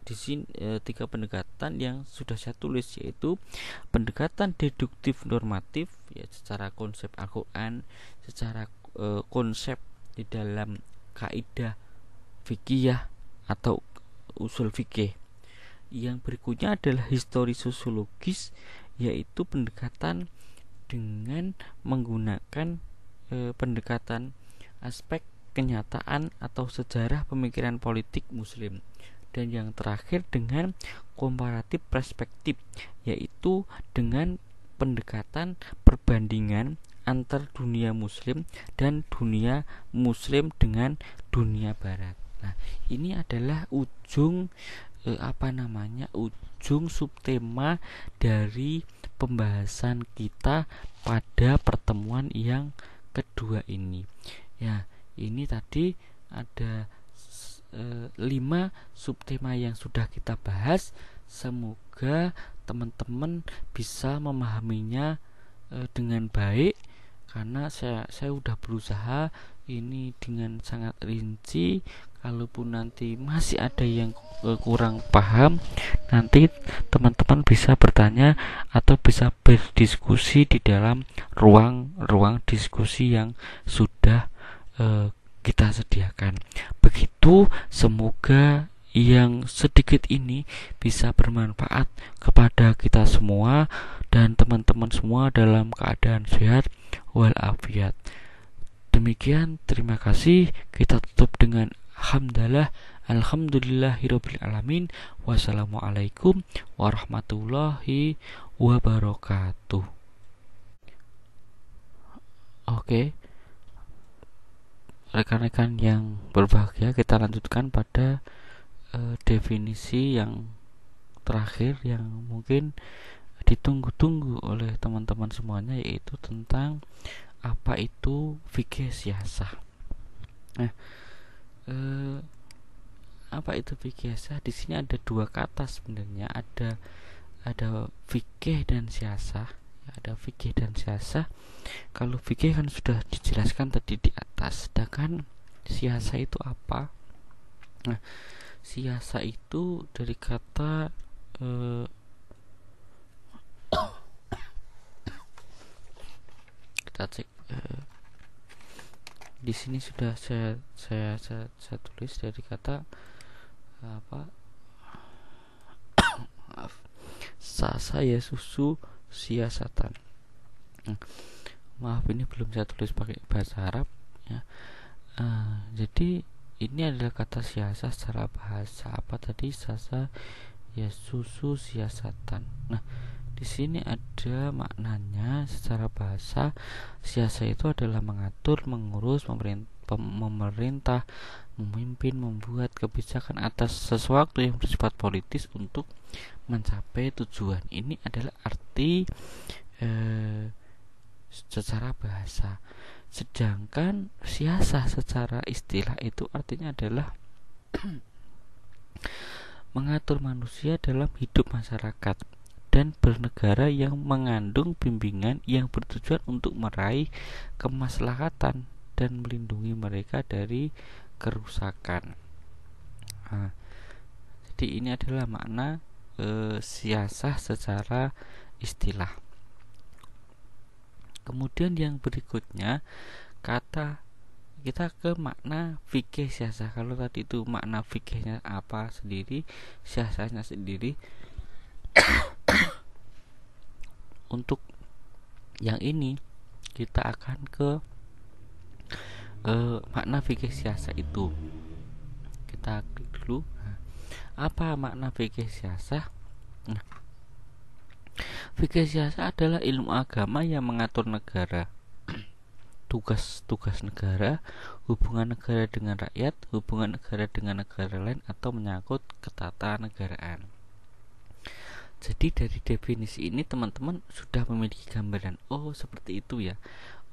di sini, tiga pendekatan yang sudah saya tulis, yaitu pendekatan deduktif normatif ya secara konsep Al-Quran, secara konsep di dalam kaidah fikih atau usul fikih. Yang berikutnya adalah histori sosiologis, yaitu pendekatan dengan menggunakan pendekatan aspek kenyataan atau sejarah pemikiran politik muslim. Dan yang terakhir dengan komparatif perspektif, yaitu dengan pendekatan perbandingan antar dunia muslim dan dunia muslim dengan dunia barat. Nah, ini adalah ujung ujung subtema dari pembahasan kita pada pertemuan yang kedua ini. Ya, ini tadi ada 5 subtema yang sudah kita bahas. Semoga teman-teman bisa memahaminya dengan baik, karena saya sudah berusaha ini dengan sangat rinci. Kalaupun nanti masih ada yang kurang paham, nanti teman-teman bisa bertanya atau bisa berdiskusi di dalam ruang diskusi yang sudah kita sediakan. Begitu, semoga yang sedikit ini bisa bermanfaat kepada kita semua dan teman-teman semua dalam keadaan sehat walafiat. Demikian, terima kasih. Kita tutup dengan alhamdulillahirabbil alamin. Wassalamualaikum warahmatullahi wabarakatuh. Oke. Rekan-rekan yang berbahagia, kita lanjutkan pada definisi yang terakhir yang mungkin ditunggu-tunggu oleh teman-teman semuanya, yaitu tentang apa itu fikih siasah. Nah, apa itu fikih siasah? Di sini ada dua kata sebenarnya, ada fikih dan siasah. Ada fikih dan siasah. Kalau fikih kan sudah dijelaskan tadi di atas, sedangkan siasah itu apa? Nah, siasah itu dari kata kita cek di sini sudah saya tulis dari kata sasa ya susu siasatan. Maaf, ini belum saya tulis pakai bahasa Arab ya. Jadi ini adalah kata siasah secara bahasa. Apa tadi? Sasa ya susu siasatan. Nah, di sini ada maknanya secara bahasa. Siasah itu adalah mengatur, mengurus, memerintah, memimpin, membuat kebijakan atas sesuatu yang bersifat politis untuk mencapai tujuan. Ini adalah arti secara bahasa. Sedangkan siasah secara istilah itu artinya adalah mengatur manusia dalam hidup masyarakat dan dan bernegara yang mengandung bimbingan yang bertujuan untuk meraih kemaslahatan dan melindungi mereka dari kerusakan. Nah, jadi ini adalah makna siasah secara istilah. Kemudian yang berikutnya kita ke makna fikih siasah. Kalau tadi itu makna fikihnya apa sendiri, siasahnya sendiri. Untuk yang ini kita akan ke makna fikih siasah itu. Kita klik dulu. Apa makna fikih siasah? Nah, fikih siasah adalah ilmu agama yang mengatur negara, tugas-tugas negara, hubungan negara dengan rakyat, hubungan negara dengan negara lain, atau menyangkut ketatanegaraan. Jadi dari definisi ini teman-teman sudah memiliki gambaran. Oh, seperti itu ya.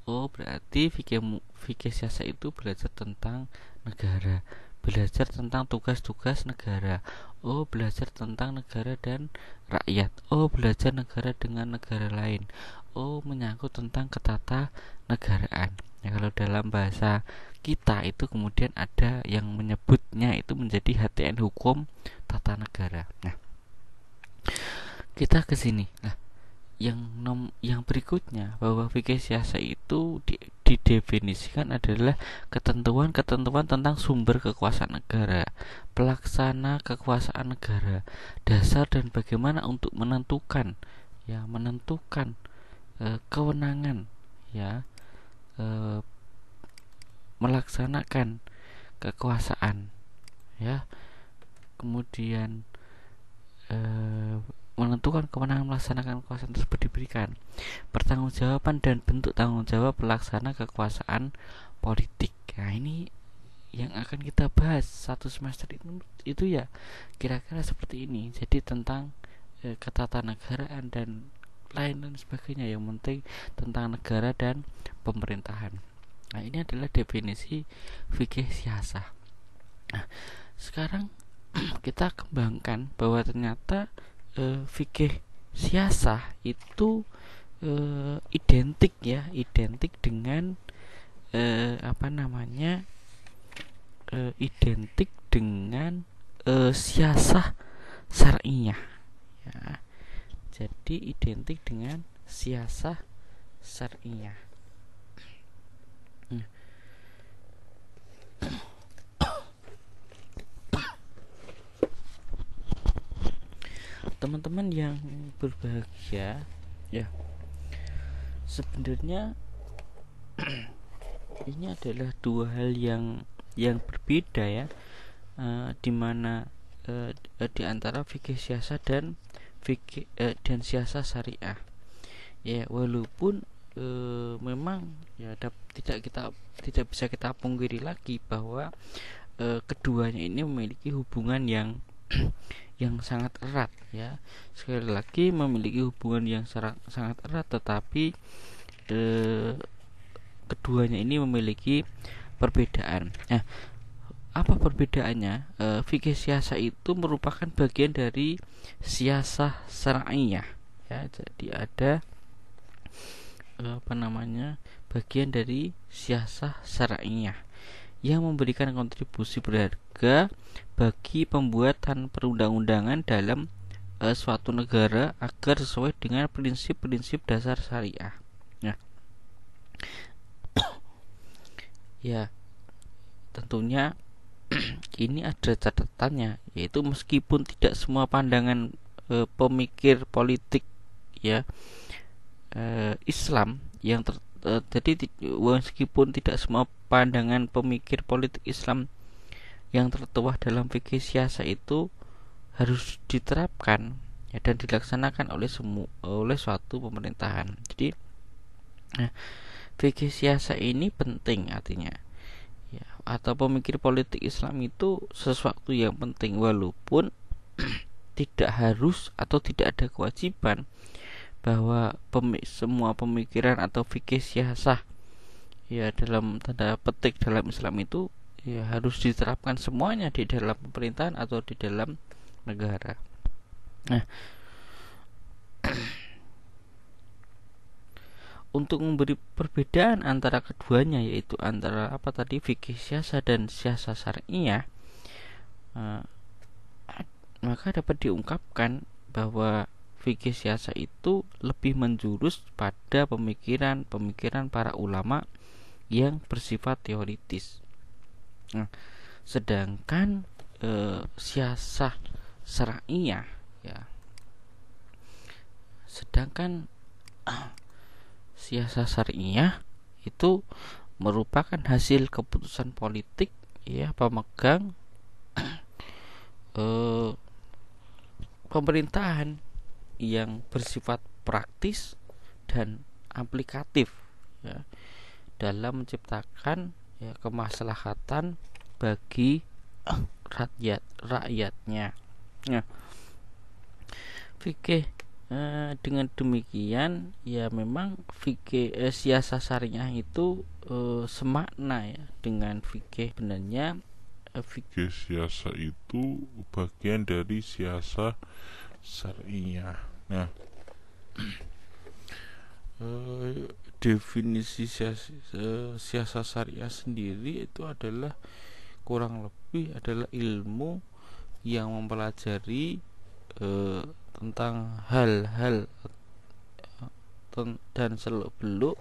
Oh, berarti fikih siasah itu belajar tentang negara, belajar tentang tugas-tugas negara. Oh, belajar tentang negara dan rakyat. Oh, belajar negara dengan negara lain. Oh, menyangkut tentang ketatanegaraan. Ya, kalau dalam bahasa kita itu kemudian ada yang menyebutnya itu menjadi HTN hukum tata negara. Nah, kita ke sini. Nah, yang berikutnya bahwa fikih siasah itu didefinisikan adalah ketentuan-ketentuan tentang sumber kekuasaan negara, pelaksana kekuasaan negara, dasar dan bagaimana untuk menentukan kewenangan melaksanakan kekuasaan kemudian menentukan kewenangan melaksanakan kekuasaan tersebut diberikan, pertanggungjawaban dan bentuk tanggung jawab pelaksana kekuasaan politik. Nah, ini yang akan kita bahas satu semester itu ya kira-kira seperti ini. Jadi tentang ketatanegaraan dan lain sebagainya, yang penting tentang negara dan pemerintahan. Nah, ini adalah definisi fikih siasah. Nah, sekarang kita kembangkan bahwa ternyata fikih siasah itu identik dengan identik dengan siasah syar'iyah ya. Jadi identik dengan siasah syar'iyah. Teman-teman yang berbahagia ya, sebenarnya ini adalah dua hal yang berbeda ya, dimana di antara fikih siasah dan siasah syariah ya, walaupun memang ya tidak bisa kita pungkiri lagi bahwa keduanya ini memiliki hubungan yang sangat erat ya. Sekali lagi memiliki hubungan yang sangat erat, tetapi keduanya ini memiliki perbedaan. Nah, apa perbedaannya? Fikih siasah itu merupakan bagian dari siasah syar'iyah ya. Jadi ada bagian dari siasah syar'iyah yang memberikan kontribusi berharga bagi pembuatan perundang-undangan dalam suatu negara agar sesuai dengan prinsip-prinsip dasar syariah. Nah, ya tentunya ini ada catatannya, yaitu meskipun tidak semua pandangan pemikir politik ya Islam yang jadi meskipun tidak semua pandangan pemikir politik Islam yang tertuang dalam fikih siasah itu harus diterapkan ya, dan dilaksanakan oleh suatu pemerintahan. Jadi fikih siasah ini penting artinya ya, atau pemikir politik Islam itu sesuatu yang penting, walaupun tidak harus atau tidak ada kewajiban bahwa semua pemikiran atau fikih siasah ya dalam tanda petik dalam Islam itu ya harus diterapkan semuanya di dalam pemerintahan atau di dalam negara. Nah, untuk memberi perbedaan antara keduanya, yaitu antara fikih siasa dan siasa syariah, maka dapat diungkapkan bahwa fikih siasa itu lebih menjurus pada pemikiran para ulama yang bersifat teoritis. Sedangkan siasa syariah siasa syariah itu merupakan hasil keputusan politik pemegang pemerintahan yang bersifat praktis dan aplikatif dalam menciptakan kemaslahatan bagi rakyatnya. Nah, fikih dengan demikian memang fikih siasa syariah itu semakna dengan fikih. Sebenarnya fikih siasa itu bagian dari siasa syariah. Nah, definisi siasa syariah sendiri itu adalah kurang lebih adalah ilmu yang mempelajari tentang hal-hal dan seluk-beluk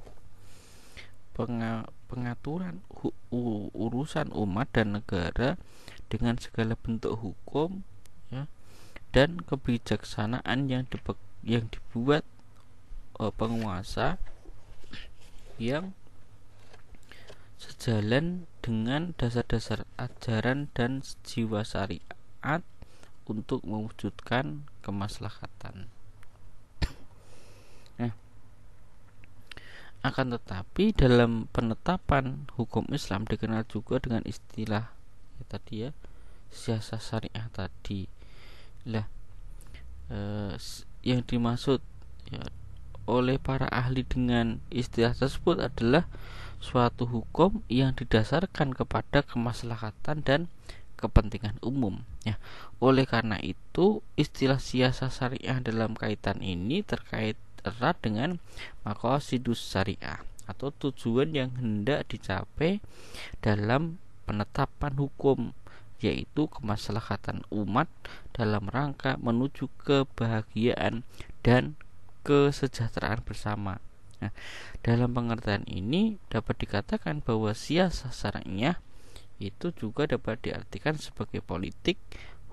pengaturan urusan umat dan negara dengan segala bentuk hukum dan kebijaksanaan yang dibuat penguasa yang sejalan dengan dasar-dasar ajaran dan jiwa syariat untuk mewujudkan kemaslahatan. Akan tetapi dalam penetapan hukum Islam dikenal juga dengan istilah siasa syariah tadi. Yang dimaksud oleh para ahli dengan istilah tersebut adalah suatu hukum yang didasarkan kepada kemaslahatan dan kepentingan umum. Oleh karena itu, istilah siasa syariah dalam kaitan ini terkait erat dengan maqasidus syariah atau tujuan yang hendak dicapai dalam penetapan hukum, yaitu kemaslahatan umat dalam rangka menuju kebahagiaan dan kesejahteraan bersama. Dalam pengertian ini dapat dikatakan bahwa siasa syariah itu juga dapat diartikan sebagai politik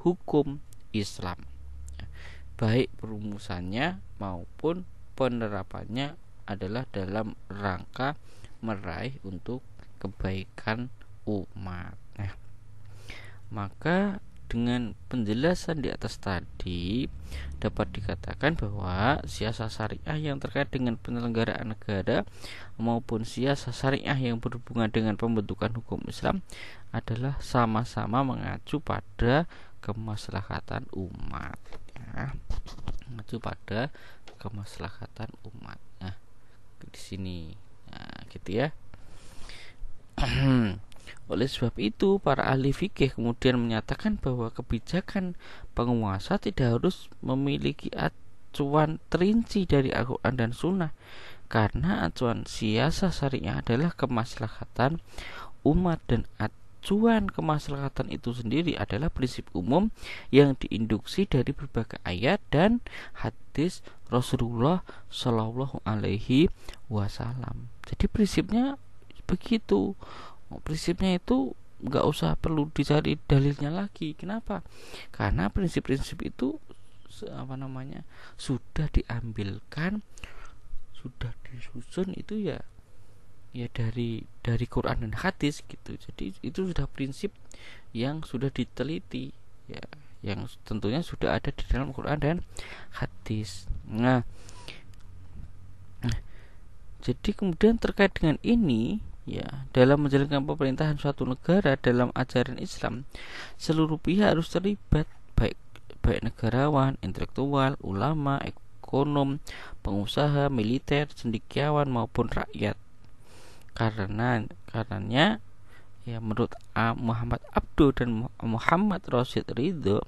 hukum Islam, baik perumusannya maupun penerapannya adalah dalam rangka meraih untuk kebaikan umat. Maka dengan penjelasan di atas tadi dapat dikatakan bahwa siasa syariah yang terkait dengan penyelenggaraan negara maupun siasa syariah yang berhubungan dengan pembentukan hukum Islam adalah sama-sama mengacu pada kemaslahatan umat. Mengacu pada kemaslahatan umat. Di sini. Gitu ya. Oleh sebab itu, para ahli fikih kemudian menyatakan bahwa kebijakan penguasa tidak harus memiliki acuan terinci dari Al-Quran dan Sunnah, karena acuan siasa syariah adalah kemaslahatan umat, dan acuan kemaslahatan itu sendiri adalah prinsip umum yang diinduksi dari berbagai ayat dan hadis Rasulullah Shallallahu Alaihi Wasallam. Jadi prinsipnya begitu. Prinsipnya itu nggak usah perlu dicari dalilnya lagi. Kenapa? Karena prinsip-prinsip itu sudah diambilkan, sudah disusun itu ya dari Quran dan hadis gitu. Jadi itu sudah prinsip yang sudah diteliti yang tentunya sudah ada di dalam Quran dan hadis. Jadi kemudian terkait dengan ini dalam menjalankan pemerintahan suatu negara dalam ajaran Islam, seluruh pihak harus terlibat, baik negarawan, intelektual, ulama, ekonom, pengusaha, militer, cendekiawan maupun rakyat. Karenanya menurut Muhammad Abduh dan Muhammad Rashid Ridho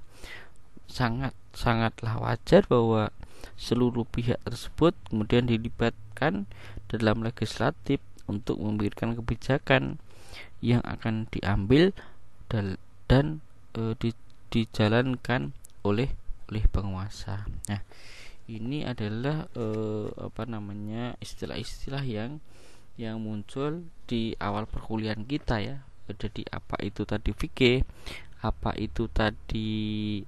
sangatlah wajar bahwa seluruh pihak tersebut kemudian dilibatkan dalam legislatif untuk memberikan kebijakan yang akan diambil dan dijalankan oleh penguasa. Nah, ini adalah istilah-istilah yang muncul di awal perkuliahan kita ya. Jadi apa itu tadi fikih, apa itu tadi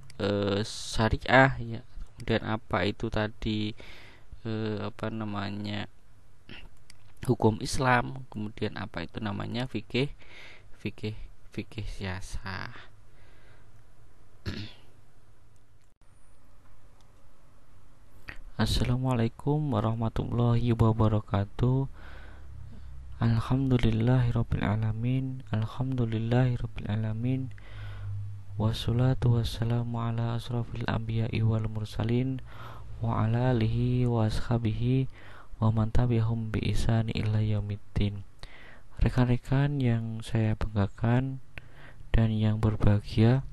syariah ya, kemudian apa itu tadi hukum Islam, kemudian apa itu namanya fikih fikih fikih siasah. Assalamualaikum warahmatullahi wabarakatuh. Alhamdulillahirabbil alamin. Wassalatu wassalamu ala asrofil anbiya'i wal mursalin wa ala alihi wa ashabihi wa man tabi'ahum bi ihsani ila yaumiddin. Rekan-rekan yang saya banggakan dan yang berbahagia,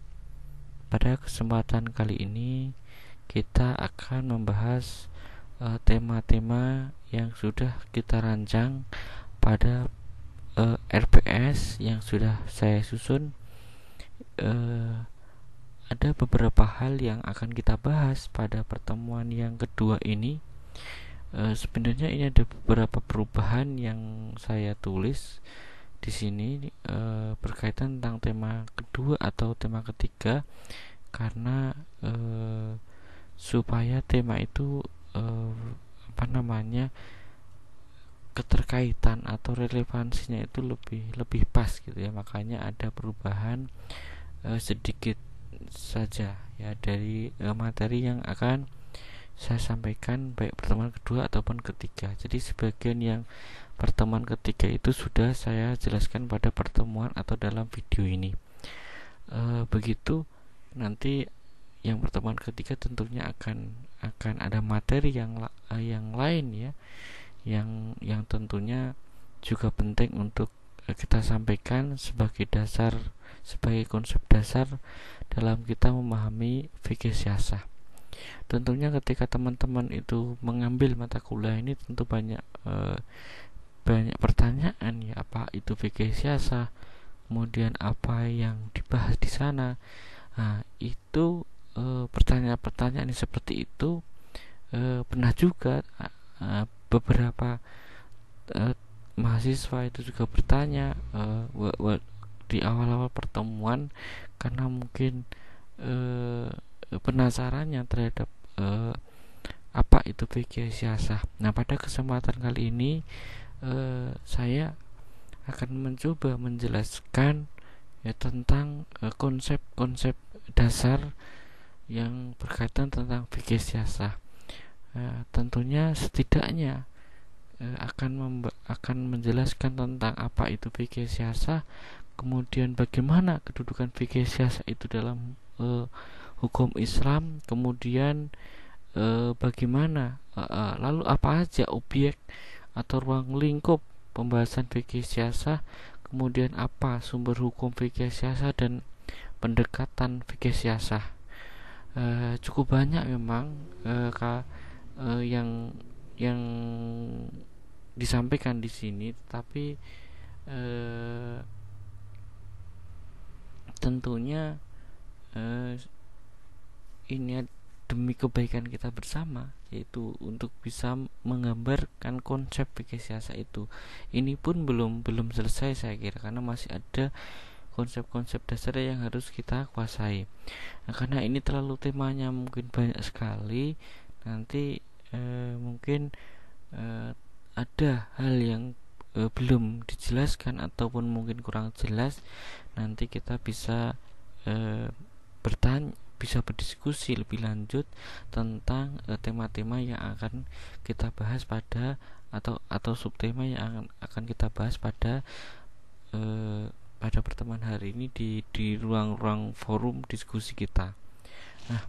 pada kesempatan kali ini kita akan membahas tema-tema yang sudah kita rancang pada RPS yang sudah saya susun. Ada beberapa hal yang akan kita bahas pada pertemuan yang kedua ini. Sebenarnya ini ada beberapa perubahan yang saya tulis di sini berkaitan tentang tema kedua atau tema ketiga, karena supaya tema itu keterkaitan atau relevansinya itu lebih pas gitu ya. Makanya ada perubahan sedikit saja ya dari materi yang akan saya sampaikan baik pertemuan kedua ataupun ketiga. Jadi sebagian yang pertemuan ketiga itu sudah saya jelaskan pada pertemuan atau dalam video ini. Begitu nanti yang pertemuan ketiga tentunya akan ada materi yang lain ya, yang tentunya juga penting untuk kita sampaikan sebagai konsep dasar dalam kita memahami fikih siasah. Tentunya ketika teman-teman itu mengambil mata kuliah ini tentu banyak pertanyaan ya, apa itu fikih siasah, kemudian apa yang dibahas di sana. Nah, itu pertanyaan-pertanyaan seperti itu pernah juga beberapa mahasiswa itu juga bertanya di awal-awal pertemuan, karena mungkin penasarannya terhadap apa itu fikih siasah. Nah, pada kesempatan kali ini saya akan mencoba menjelaskan ya tentang konsep-konsep dasar yang berkaitan tentang fikih siasah. Tentunya setidaknya akan menjelaskan tentang apa itu fikih siasah, kemudian bagaimana kedudukan fikih siasah itu dalam hukum Islam, kemudian bagaimana lalu apa aja objek atau ruang lingkup pembahasan fikih siasah, kemudian apa sumber hukum fikih siasah dan pendekatan fikih siasah. Cukup banyak memang yang disampaikan di sini, tapi tentunya ini demi kebaikan kita bersama, yaitu untuk bisa menggambarkan konsep fikih siasah itu. Ini pun belum selesai saya kira, karena masih ada konsep-konsep dasar yang harus kita kuasai. Nah, karena ini terlalu temanya mungkin banyak sekali, nanti mungkin ada hal yang belum dijelaskan ataupun mungkin kurang jelas. Nanti kita bisa bisa berdiskusi lebih lanjut tentang tema-tema yang akan kita bahas pada atau subtema yang akan kita bahas pada pertemuan hari ini di ruang-ruang forum diskusi kita. Nah,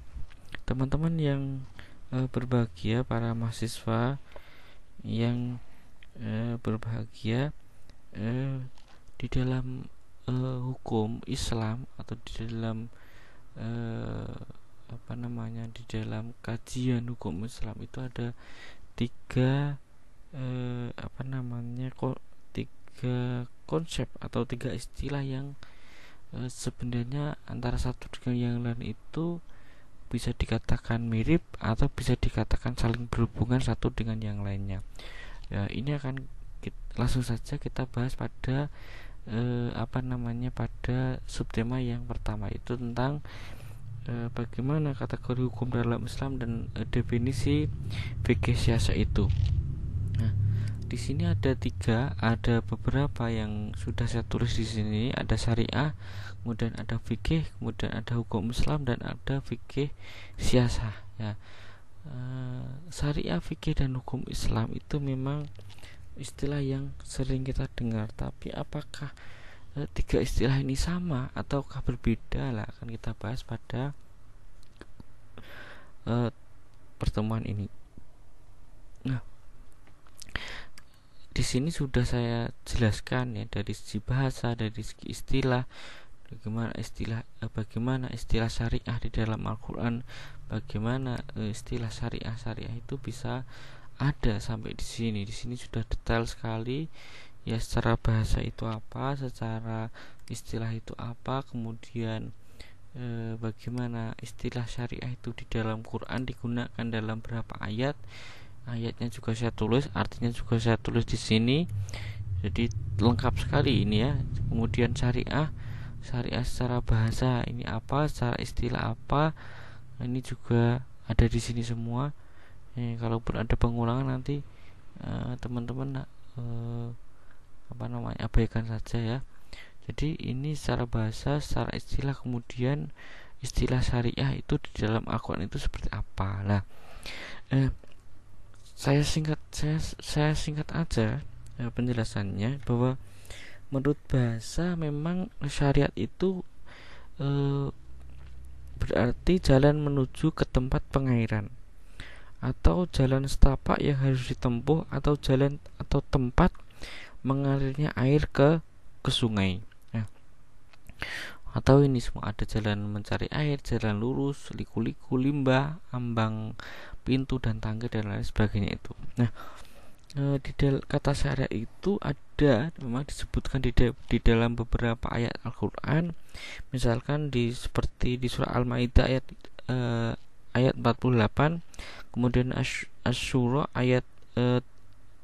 teman-teman yang berbahagia, para mahasiswa yang berbahagia, di dalam hukum Islam atau di dalam di dalam kajian hukum Islam itu ada tiga tiga konsep atau tiga istilah yang sebenarnya antara satu dengan yang lain itu bisa dikatakan mirip atau bisa dikatakan saling berhubungan satu dengan yang lainnya. Ya, ini akan langsung saja kita bahas pada pada subtema yang pertama, itu tentang bagaimana kategori hukum dalam Islam dan definisi fikih siasa itu. Nah, di sini ada beberapa yang sudah saya tulis di sini. Ada syariah, kemudian ada fikih, kemudian ada hukum Islam, dan ada fikih siasa. Ya, syariah, fikih, dan hukum Islam itu memang istilah yang sering kita dengar. Tapi apakah tiga istilah ini sama ataukah berbeda? Lah, akan kita bahas pada pertemuan ini. Nah, di sini sudah saya jelaskan ya, dari segi bahasa, dari segi istilah, bagaimana istilah syariah di dalam Al-Qur'an, bagaimana istilah syariah itu bisa ada sampai di sini. Di sini sudah detail sekali ya, secara bahasa itu apa, secara istilah itu apa, kemudian bagaimana istilah syariah itu di dalam Quran digunakan dalam berapa ayat. Ayatnya juga saya tulis, artinya juga saya tulis di sini. Jadi lengkap sekali ini ya. Kemudian syariah secara bahasa ini apa, secara istilah apa, ini juga ada di sini semua. Kalaupun ada pengulangan nanti teman-teman abaikan saja ya. Jadi ini secara bahasa, secara istilah, kemudian istilah syariah itu di dalam Al-Quran itu seperti apa. Nah, saya singkat aja penjelasannya, bahwa menurut bahasa memang syariat itu berarti jalan menuju ke tempat pengairan, atau jalan setapak yang harus ditempuh, atau jalan atau tempat mengalirnya air ke sungai. Nah, atau ini semua ada jalan mencari air, jalan lurus, liku-liku, limbah, ambang pintu dan tangga dan lain sebagainya itu. Nah, di kata syariat itu ada memang disebutkan di dalam beberapa ayat Al-Qur'an. Misalkan seperti di surah Al-Maidah ayat 48, kemudian Asy-Syura ayat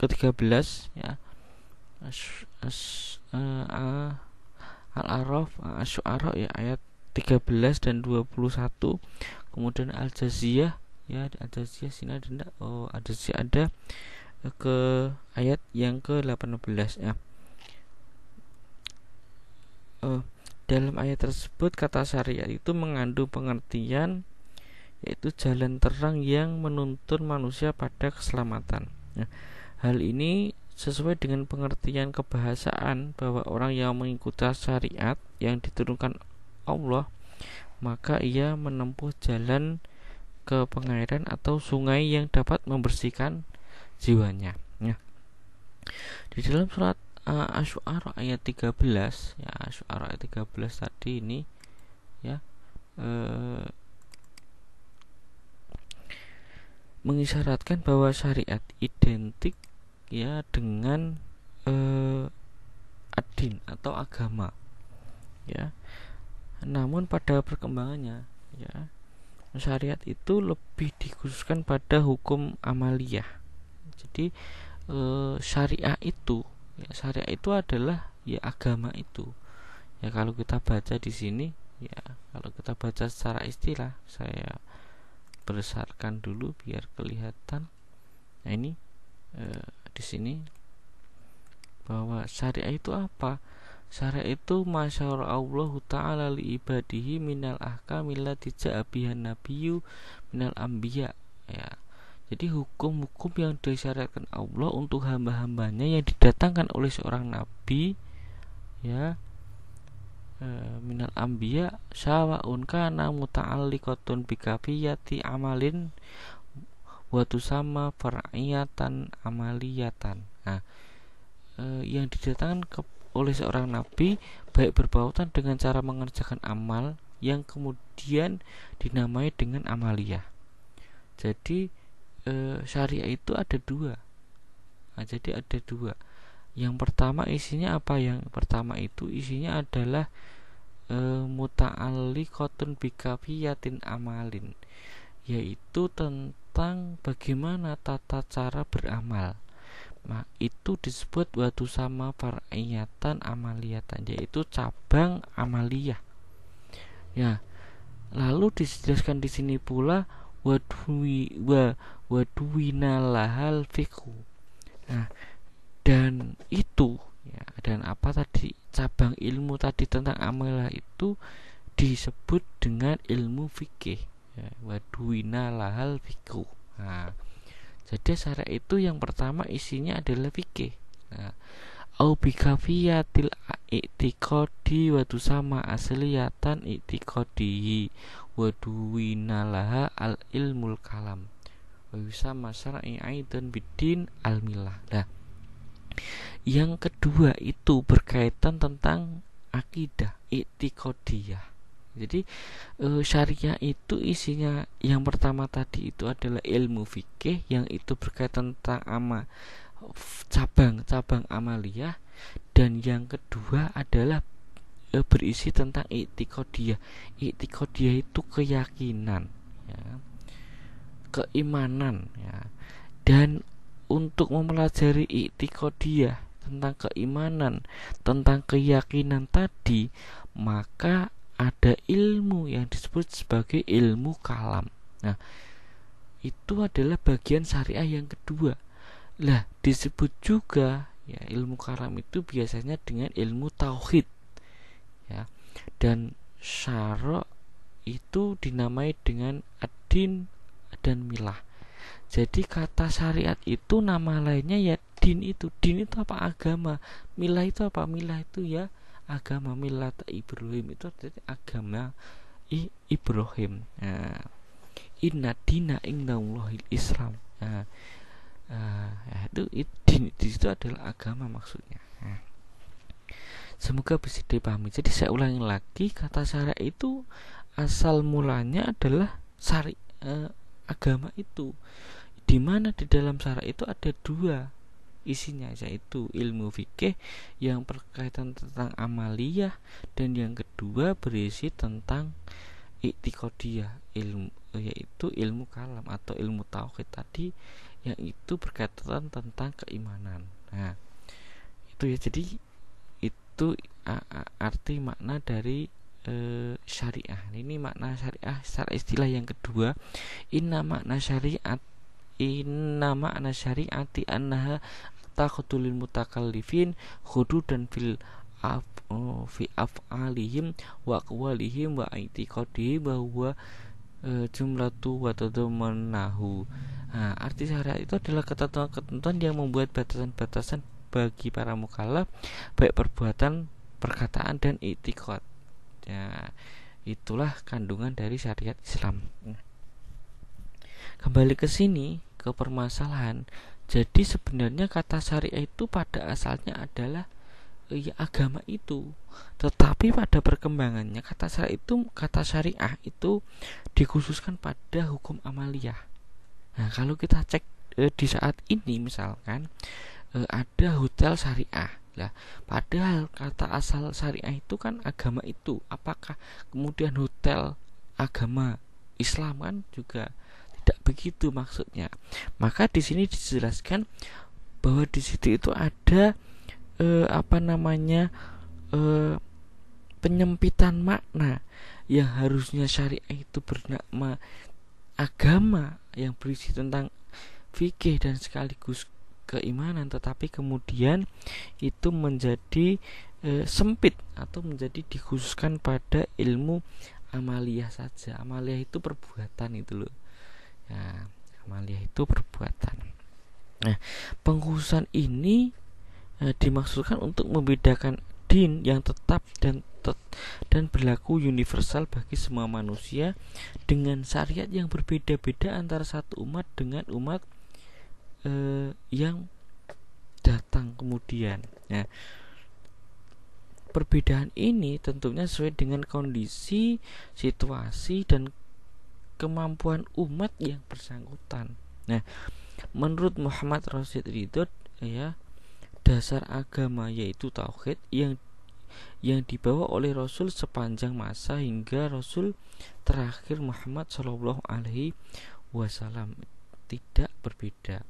ke-13 ya. Al-A'raf, Asy-Syu'ara ya ayat 13 dan 21. Kemudian Al-Jaziyah ya, Al-Jaziyah sini ada Al-Jaziyah ada ke ayat yang ke-18 ya. Dalam ayat tersebut kata syariat itu mengandung pengertian yaitu jalan terang yang menuntun manusia pada keselamatan. Nah, hal ini sesuai dengan pengertian kebahasaan bahwa orang yang mengikuti syariat yang diturunkan Allah, maka ia menempuh jalan ke pengairan atau sungai yang dapat membersihkan jiwanya. Nah, di dalam surat Asy-Syu'ara ayat 13 ya, Asy-Syu'ara ayat 13 tadi ini ya, mengisyaratkan bahwa syariat identik ya dengan ad-din atau agama ya. Namun pada perkembangannya ya, syariat itu lebih dikhususkan pada hukum amaliyah. Jadi syariat itu adalah ya agama itu. Ya, kalau kita baca di sini ya, kalau kita baca secara istilah, saya besarkan dulu biar kelihatan. Nah, ini di sini bahwa syariat itu apa? Syariat itu masyara Allah Ta'ala li ibadihi minal ahkamil lati ja'a bihan nabiyyu minal anbiya ya. Jadi hukum-hukum yang disyariatkan Allah untuk hamba-hambanya yang didatangkan oleh seorang nabi ya, minal anbiya sawa'un kana muta'alliqatun bikafiyati amalin wa tusamma far'iyatan amaliyatan. Nah, yang didatangkan oleh seorang nabi baik berpautan dengan cara mengerjakan amal yang kemudian dinamai dengan amaliyah. Jadi syariah itu ada dua. Nah, jadi ada dua. Yang pertama isinya apa? Yang pertama itu isinya adalah muta'alliqatun bikafiyatin amalin, yaitu tentang bagaimana tata cara beramal. Nah, itu disebut watu sama far'iyatan amaliyatan, yaitu cabang amaliyah. Ya, lalu dijelaskan di sini pula waduwina lahal fiqhu. Nah, dan itu ya, dan apa tadi cabang ilmu tadi tentang amalah itu disebut dengan ilmu fikih, ya, waduwina lahal fiqhu. Nah, jadi syariat itu yang pertama isinya adalah fikih. Nah, au bikafiyatil i'tiqadi wa tusama asliyatan i'tiqadihi wa duwinalaha al ilmul kalam wa yusama syar'i aidan bidin al milah. Nah, yang kedua itu berkaitan tentang akidah i'tiqadiyah. Jadi syariah itu isinya yang pertama tadi itu adalah ilmu fikih yang itu berkaitan tentang cabang-cabang amaliyah, dan yang kedua adalah berisi tentang i'tiqadiyah. I'tiqadiyah itu keyakinan, ya, keimanan, ya. Dan untuk mempelajari i'tiqadiyah tentang keimanan, tentang keyakinan tadi, maka ada ilmu yang disebut sebagai ilmu kalam. Nah, itu adalah bagian syariah yang kedua. Lah, disebut juga ya ilmu kalam itu biasanya dengan ilmu tauhid, ya. Dan syara itu dinamai dengan ad-din dan milah. Jadi kata syariat itu nama lainnya ya din itu. Din itu apa? Agama. Milah itu apa? Milah itu ya agama. Milah Ibrahim itu artinya agama Ibrahim. Nah, inna dina indallahil Islam. Nah, itu din di situ adalah agama maksudnya. Nah, semoga bisa dipahami. Jadi saya ulangi lagi, kata syariat itu asal mulanya adalah agama itu, di mana di dalam syariat itu ada dua isinya, yaitu ilmu fikih yang berkaitan tentang amaliyah, dan yang kedua berisi tentang i'tiqadiyah, yaitu ilmu kalam atau ilmu tauhid tadi, yang itu berkaitan tentang keimanan. Nah, itu ya, jadi itu arti makna dari syariah. Ini makna syariah secara istilah yang kedua. Inna makna syariati annaha taqdulil mutakallifin hududan fi af'alihim wa aqwalihim wa i'tiqadihim bahwa jumlatu wa tadammannahu. Nah, arti syariat itu adalah ketentuan-ketentuan yang membuat batasan-batasan bagi para mukallaf, baik perbuatan, perkataan, dan i'tiqad. Ya, itulah kandungan dari syariat Islam. Kembali ke sini, ke permasalahan. Jadi sebenarnya kata syariah itu pada asalnya adalah ya agama itu, tetapi pada perkembangannya kata syariah itu dikhususkan pada hukum amaliyah. Nah, kalau kita cek di saat ini misalkan ada hotel syariah. Lah, padahal kata asal syariah itu kan agama itu. Apakah kemudian hotel agama Islam? Kan juga tidak begitu maksudnya. Maka di sini dijelaskan bahwa di situ itu ada penyempitan makna, yang harusnya syariah itu bernama agama yang berisi tentang fikih dan sekaligus keimanan, tetapi kemudian itu menjadi sempit atau menjadi dikhususkan pada ilmu amaliyah saja. Amaliyah itu perbuatan itu loh. Ya, amaliyah itu perbuatan. Nah, pengkhususan ini dimaksudkan untuk membedakan din yang tetap dan berlaku universal bagi semua manusia dengan syariat yang berbeda-beda antara satu umat dengan umat yang datang kemudian. Nah, perbedaan ini tentunya sesuai dengan kondisi, situasi, dan kemampuan umat yang bersangkutan. Nah, menurut Muhammad Rashid Ridho, ya, dasar agama yaitu tauhid yang dibawa oleh Rasul sepanjang masa hingga Rasul terakhir Muhammad Shallallahu Alaihi Wasallam tidak berbeda.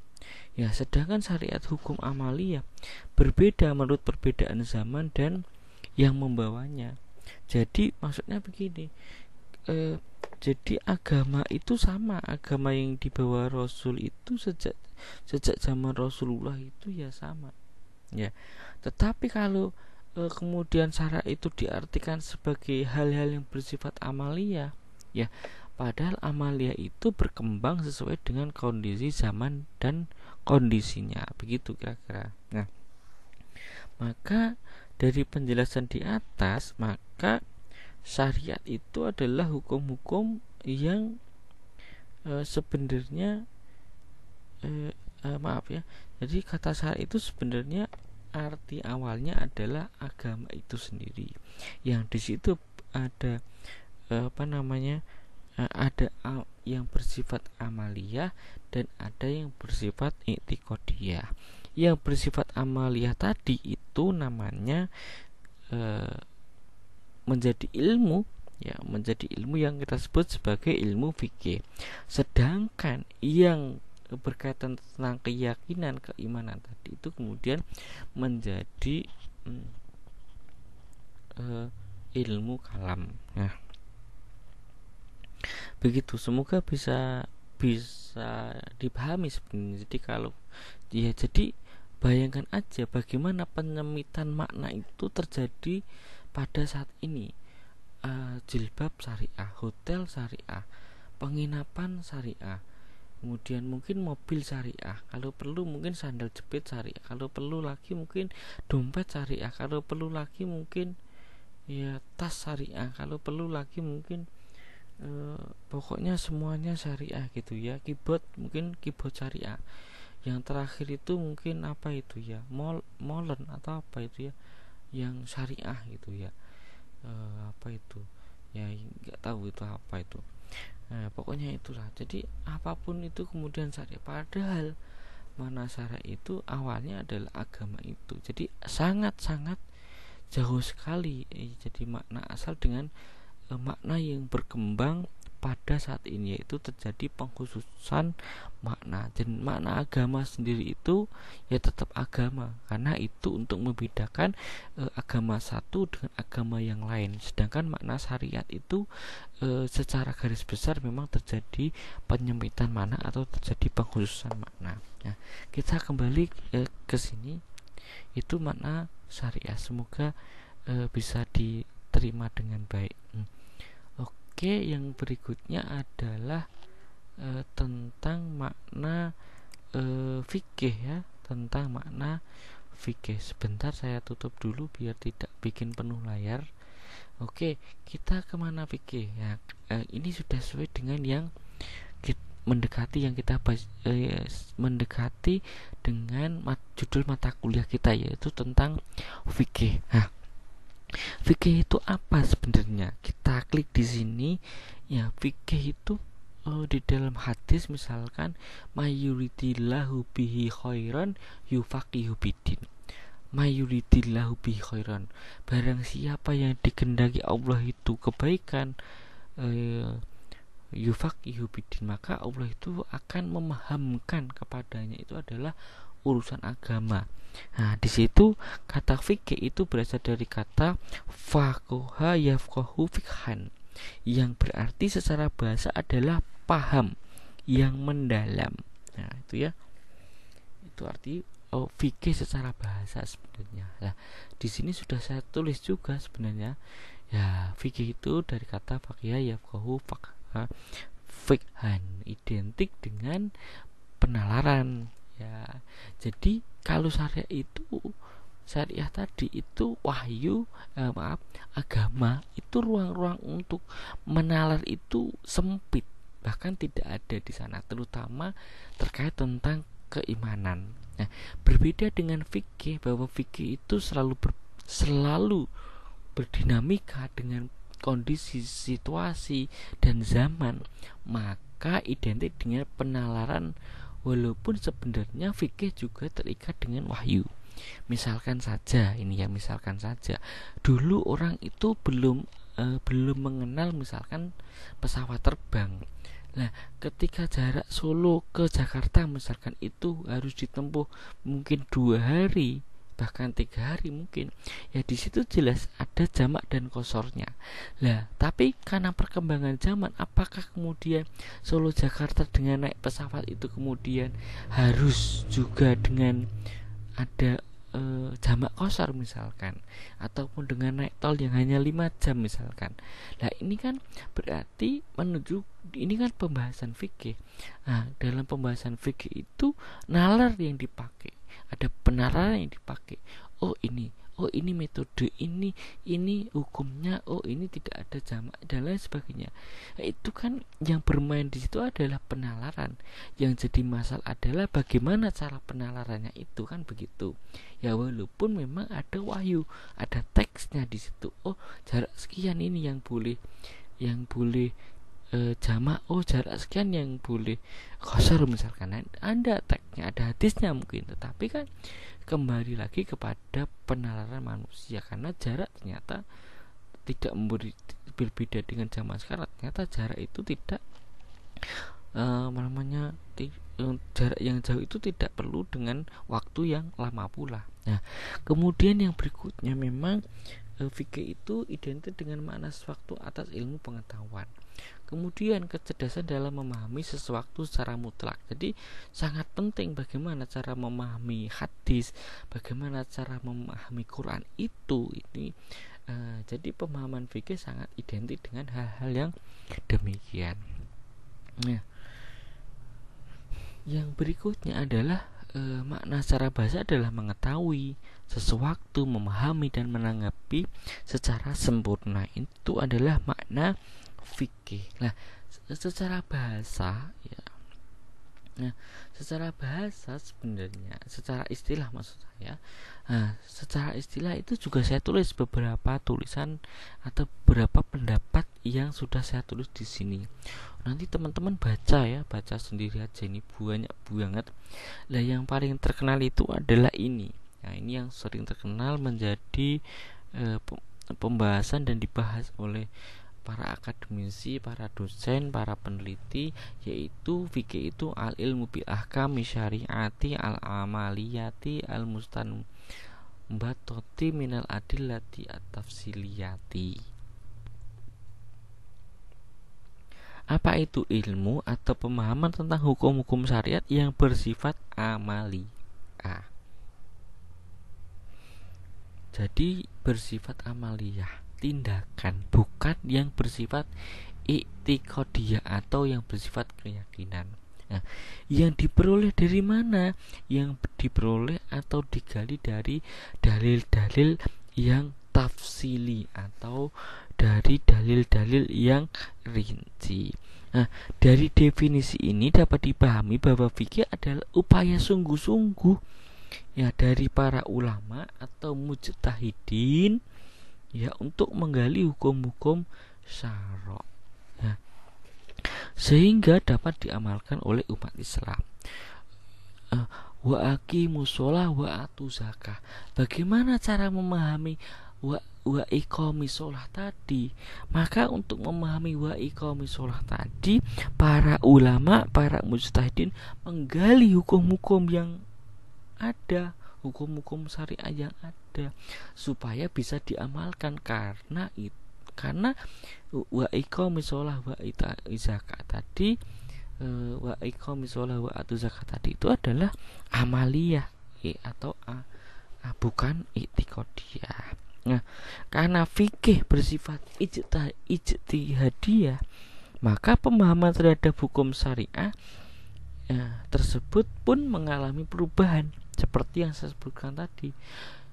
Ya, sedangkan syariat hukum amaliyah berbeda menurut perbedaan zaman dan yang membawanya. Jadi maksudnya begini, jadi agama itu sama, agama yang dibawa Rasul itu sejak zaman Rasulullah itu ya sama. Ya, tetapi kalau kemudian syariat itu diartikan sebagai hal-hal yang bersifat amaliyah, ya, padahal amaliyah itu berkembang sesuai dengan kondisi zaman dan kondisinya, begitu kira-kira. Nah, maka dari penjelasan di atas, maka syariat itu adalah hukum-hukum yang sebenarnya maaf ya. Jadi kata syariat itu sebenarnya arti awalnya adalah agama itu sendiri. Yang di situ ada ada yang bersifat amaliyah dan ada yang bersifat i'tiqadiyah. Yang bersifat amaliyah tadi itu namanya menjadi ilmu, ya, menjadi ilmu yang kita sebut sebagai ilmu fikih. Sedangkan yang berkaitan tentang keyakinan, keimanan tadi itu kemudian menjadi ilmu kalam. Nah, begitu, semoga bisa dipahami sebenarnya. Jadi kalau ya, jadi bayangkan aja bagaimana penyemitan makna itu terjadi pada saat ini. Jilbab syariah, hotel syariah, penginapan syariah, kemudian mungkin mobil syariah, kalau perlu mungkin sandal jepit syariah, kalau perlu lagi mungkin dompet syariah, kalau perlu lagi mungkin ya tas syariah, kalau perlu lagi mungkin pokoknya semuanya syariah gitu ya. Keyboard, mungkin keyboard syariah. Yang terakhir itu mungkin apa itu ya, molen atau apa itu ya, yang syariah gitu ya. Apa itu ya, nggak tahu itu apa itu. Pokoknya itulah. Jadi apapun itu kemudian syariah, padahal mana syariah itu awalnya adalah agama itu. Jadi sangat-sangat jauh sekali jadi makna asal dengan makna yang berkembang pada saat ini, yaitu terjadi pengkhususan makna. Dan makna agama sendiri itu ya tetap agama, karena itu untuk membedakan agama satu dengan agama yang lain. Sedangkan makna syariat itu secara garis besar memang terjadi penyempitan makna atau terjadi pengkhususan makna. Nah, kita kembali ke sini, itu makna syariah. Semoga bisa diterima dengan baik. Oke, yang berikutnya adalah tentang makna fikih ya, tentang makna fikih. Sebentar saya tutup dulu biar tidak bikin penuh layar. Oke, kita kemana fikih ya? Ini sudah sesuai dengan yang mendekati yang kita bahas, mendekati dengan judul mata kuliah kita, yaitu tentang fikih. Nah, fikih itu apa sebenarnya? Kita klik di sini ya. Fikih itu di dalam hadis misalkan mayuridillahu bihi khairan yufaqihu biddin. Mayuridillahu bihi khairan, barang siapa yang dikehendaki Allah itu kebaikan, yufaqihu biddin, maka Allah itu akan memahamkan kepadanya itu adalah urusan agama. Nah, di situ kata fikih itu berasal dari kata faqaha yafqahu fikhan, yang berarti secara bahasa adalah paham yang mendalam. Nah, itu ya. Itu arti fikih secara bahasa sebenarnya. Nah, di sini sudah saya tulis juga sebenarnya. Ya, fikih itu dari kata faqaha yafqahu fikhan, identik dengan penalaran. Ya, jadi kalau syariah tadi itu wahyu, agama itu ruang-ruang untuk menalar itu sempit, bahkan tidak ada di sana, terutama terkait tentang keimanan. Nah, berbeda dengan fikih, bahwa fikih itu selalu berdinamika dengan kondisi, situasi, dan zaman, maka identik dengan penalaran, walaupun sebenarnya fikih juga terikat dengan wahyu. Misalkan saja, dulu orang itu belum mengenal misalkan pesawat terbang. Nah, ketika jarak Solo ke Jakarta misalkan itu harus ditempuh mungkin 2 hari, bahkan 3 hari mungkin, ya di situ jelas ada jamak dan kosornya. Lah, tapi karena perkembangan zaman, apakah kemudian Solo Jakarta dengan naik pesawat itu kemudian harus juga dengan ada jamak kosor misalkan, ataupun dengan naik tol yang hanya 5 jam misalkan. Nah, ini kan berarti ini kan pembahasan fikih. Nah, dalam pembahasan fikih itu nalar yang dipakai, ada penalaran yang dipakai. Oh ini metode, ini hukumnya, ini tidak ada jamak dan lain sebagainya. Nah, itu kan yang bermain di situ adalah penalaran. Yang jadi masalah adalah bagaimana cara penalarannya itu, kan begitu. Ya, walaupun memang ada wahyu, ada teksnya di situ. Oh, jarak sekian ini yang boleh jamak, jarak sekian yang boleh qasar misalkan. Ada teksnya, ada hadisnya mungkin, tetapi kan kembali lagi kepada penalaran manusia, karena jarak ternyata tidak berbeda dengan zaman sekarang. Ternyata jarak itu tidak jarak yang jauh itu tidak perlu dengan waktu yang lama pula. Nah, kemudian yang berikutnya, memang fikih itu identik dengan makna sesuatu atas ilmu pengetahuan. Kemudian kecerdasan dalam memahami sesuatu secara mutlak. Jadi sangat penting bagaimana cara memahami hadis, bagaimana cara memahami Quran itu. Jadi pemahaman fikih sangat identik dengan hal-hal yang demikian. Nah, yang berikutnya adalah makna secara bahasa adalah mengetahui sesuatu, memahami dan menanggapi secara sempurna. Itu adalah makna fikih. Nah, secara bahasa ya. Nah, secara bahasa sebenarnya, secara istilah maksud saya. Nah, secara istilah itu juga saya tulis beberapa tulisan atau beberapa pendapat yang sudah saya tulis di sini. Nanti teman-teman baca sendiri aja, ini banyak banget. Nah, yang paling terkenal itu adalah ini. Nah, ini yang sering terkenal menjadi pembahasan dan dibahas oleh para akademisi, para dosen, para peneliti, yaitu fikih itu al-ilmu bil ahkami syariati al-amaliyati al-mustanbatoti minal adillati at-tafsiliyati. Apa itu ilmu atau pemahaman tentang hukum-hukum syariat yang bersifat amali? Jadi bersifat amaliyah, tindakan, bukan yang bersifat i'tiqadiyah atau yang bersifat keyakinan. Nah, yang diperoleh dari mana? Yang diperoleh atau digali dari dalil-dalil yang tafsili atau dari dalil-dalil yang rinci. Nah, dari definisi ini dapat dipahami bahwa fikih adalah upaya sungguh-sungguh ya dari para ulama atau mujtahidin ya untuk menggali hukum-hukum syara' ya, sehingga dapat diamalkan oleh umat Islam. Wa aqimus shalah wa atuz zakah. Bagaimana cara memahami wa iqamis shalah tadi? Maka untuk memahami wa iqamis shalah tadi, para ulama, para mujtahidin menggali hukum-hukum yang ada, hukum-hukum syariah yang ada supaya bisa diamalkan, karena wa iqamis shalah wa itaiz zakat tadi, wa iqamis shalah wa atuz zakat tadi itu adalah amaliyah atau bukan i'tiqadiyah. Nah, karena fikih bersifat ijtihadiyah, maka pemahaman terhadap hukum syariah tersebut pun mengalami perubahan seperti yang saya sebutkan tadi.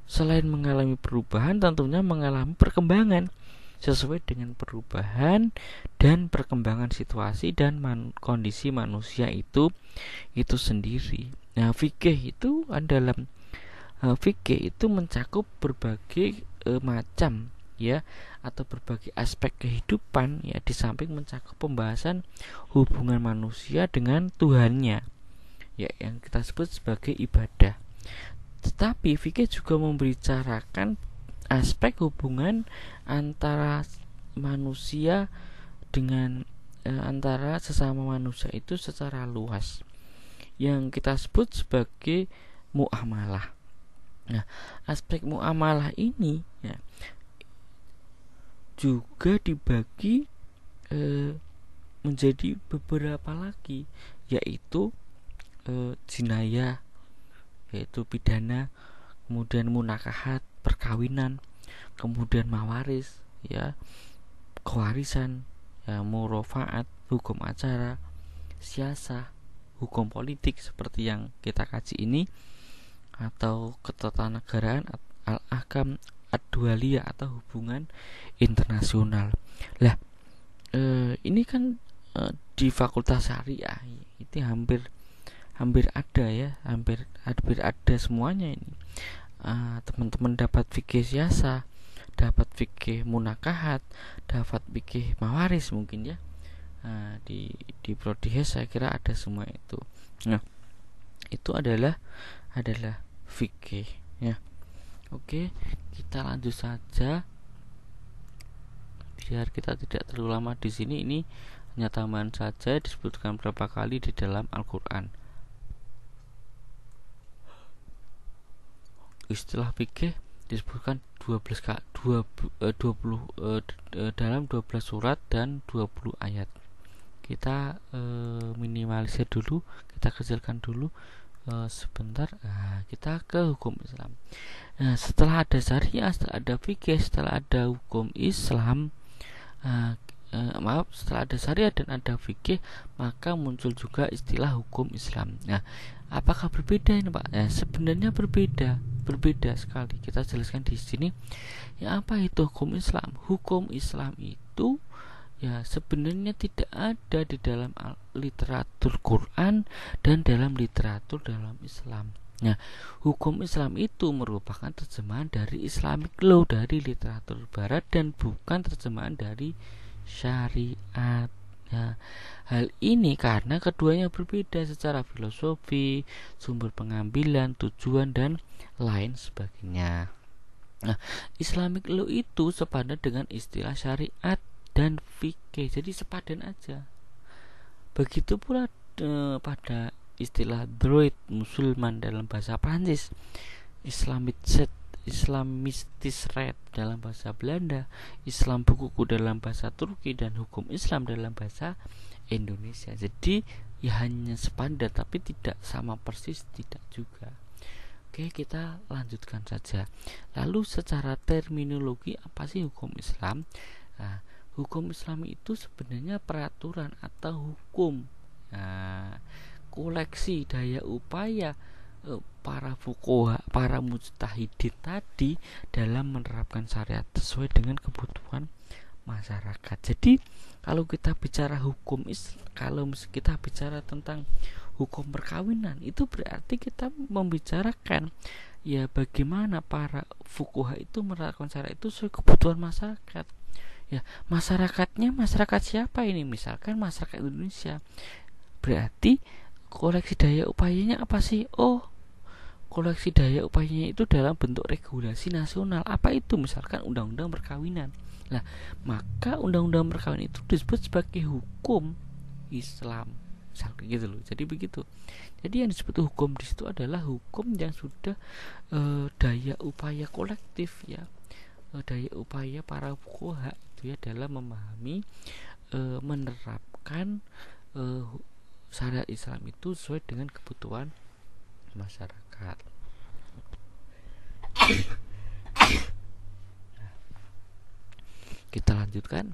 Selain mengalami perubahan, tentunya mengalami perkembangan sesuai dengan perubahan dan perkembangan situasi dan kondisi manusia itu sendiri. Nah, fikih itu mencakup berbagai macam ya, atau berbagai aspek kehidupan ya, di samping mencakup pembahasan hubungan manusia dengan Tuhannya ya, yang kita sebut sebagai ibadah. Tetapi fikih juga membicarakan aspek hubungan antara manusia dengan antara sesama manusia itu secara luas, yang kita sebut sebagai muamalah. Nah, aspek muamalah ini ya, juga dibagi menjadi beberapa lagi, yaitu jinayah, yaitu pidana, kemudian munakahat, perkawinan, kemudian mawaris ya, kewarisan ya, murofaat, hukum acara, siasah, hukum politik seperti yang kita kaji ini, atau ketatanegaraan, al-ahkam ad-dualiyah atau hubungan internasional. Lah, ini kan di Fakultas Syariah itu hampir ada ya, hampir ada semuanya ini. Teman-teman dapat fikih siasah, dapat fikih munakahat, dapat fikih mawaris mungkin ya. Di prodi saya kira ada semua itu. Nah, itu adalah fikih ya. Oke, kita lanjut saja biar kita tidak terlalu lama di sini. Ini hanya tambahan saja, disebutkan berapa kali di dalam Al-Qur'an. Istilah fikih disebutkan 20 dalam 12 surat dan 20 ayat. Kita minimalisir dulu, kita kecilkan dulu sebentar. Kita ke hukum Islam. Setelah ada syariah, setelah ada fikih, setelah ada hukum Islam, setelah ada syariah dan ada fikih, maka muncul juga istilah hukum Islam. Nah, apakah berbeda ini, Pak? Sebenarnya berbeda sekali. Kita jelaskan di sini. Ya, apa itu hukum Islam? Hukum Islam itu ya sebenarnya tidak ada di dalam literatur Quran dan dalam literatur dalam Islam. Nah, hukum Islam itu merupakan terjemahan dari Islamic law, dari literatur barat, dan bukan terjemahan dari syariat. Nah, hal ini karena keduanya berbeda secara filosofi, sumber pengambilan, tujuan, dan lain sebagainya. Nah, Islamic law itu sepadan dengan istilah syariat dan fikih, jadi sepadan aja. Begitu pula pada istilah droit Musulman dalam bahasa Prancis, Islamistis Red dalam bahasa Belanda, Islam Bukuku dalam bahasa Turki, dan hukum Islam dalam bahasa Indonesia. Jadi ya hanya sepadan, tapi tidak sama persis, tidak juga. Oke, kita lanjutkan saja. Lalu secara terminologi, apa sih hukum Islam? Nah, hukum Islam itu sebenarnya peraturan atau hukum, koleksi daya upaya para fuqaha, para mujtahidin tadi dalam menerapkan syariat sesuai dengan kebutuhan masyarakat. Jadi kalau kita bicara hukum Islam, kalau kita bicara tentang hukum perkawinan, itu berarti kita membicarakan ya bagaimana para fuqaha itu menerapkan syariat itu sesuai kebutuhan masyarakat. Ya, masyarakatnya masyarakat siapa ini? Misalkan masyarakat Indonesia. Berarti koleksi daya upayanya apa sih? Oh, koleksi daya upayanya itu dalam bentuk regulasi nasional. Apa itu? Misalkan undang-undang perkawinan. Nah, maka undang-undang perkawinan itu disebut sebagai hukum Islam. Misalkan gitu loh. Jadi begitu. Jadi yang disebut hukum di situ adalah hukum yang sudah daya upaya kolektif ya. Daya upaya para fuqaha itu ya dalam memahami, menerapkan syariat Islam itu sesuai dengan kebutuhan masyarakat. Kita lanjutkan.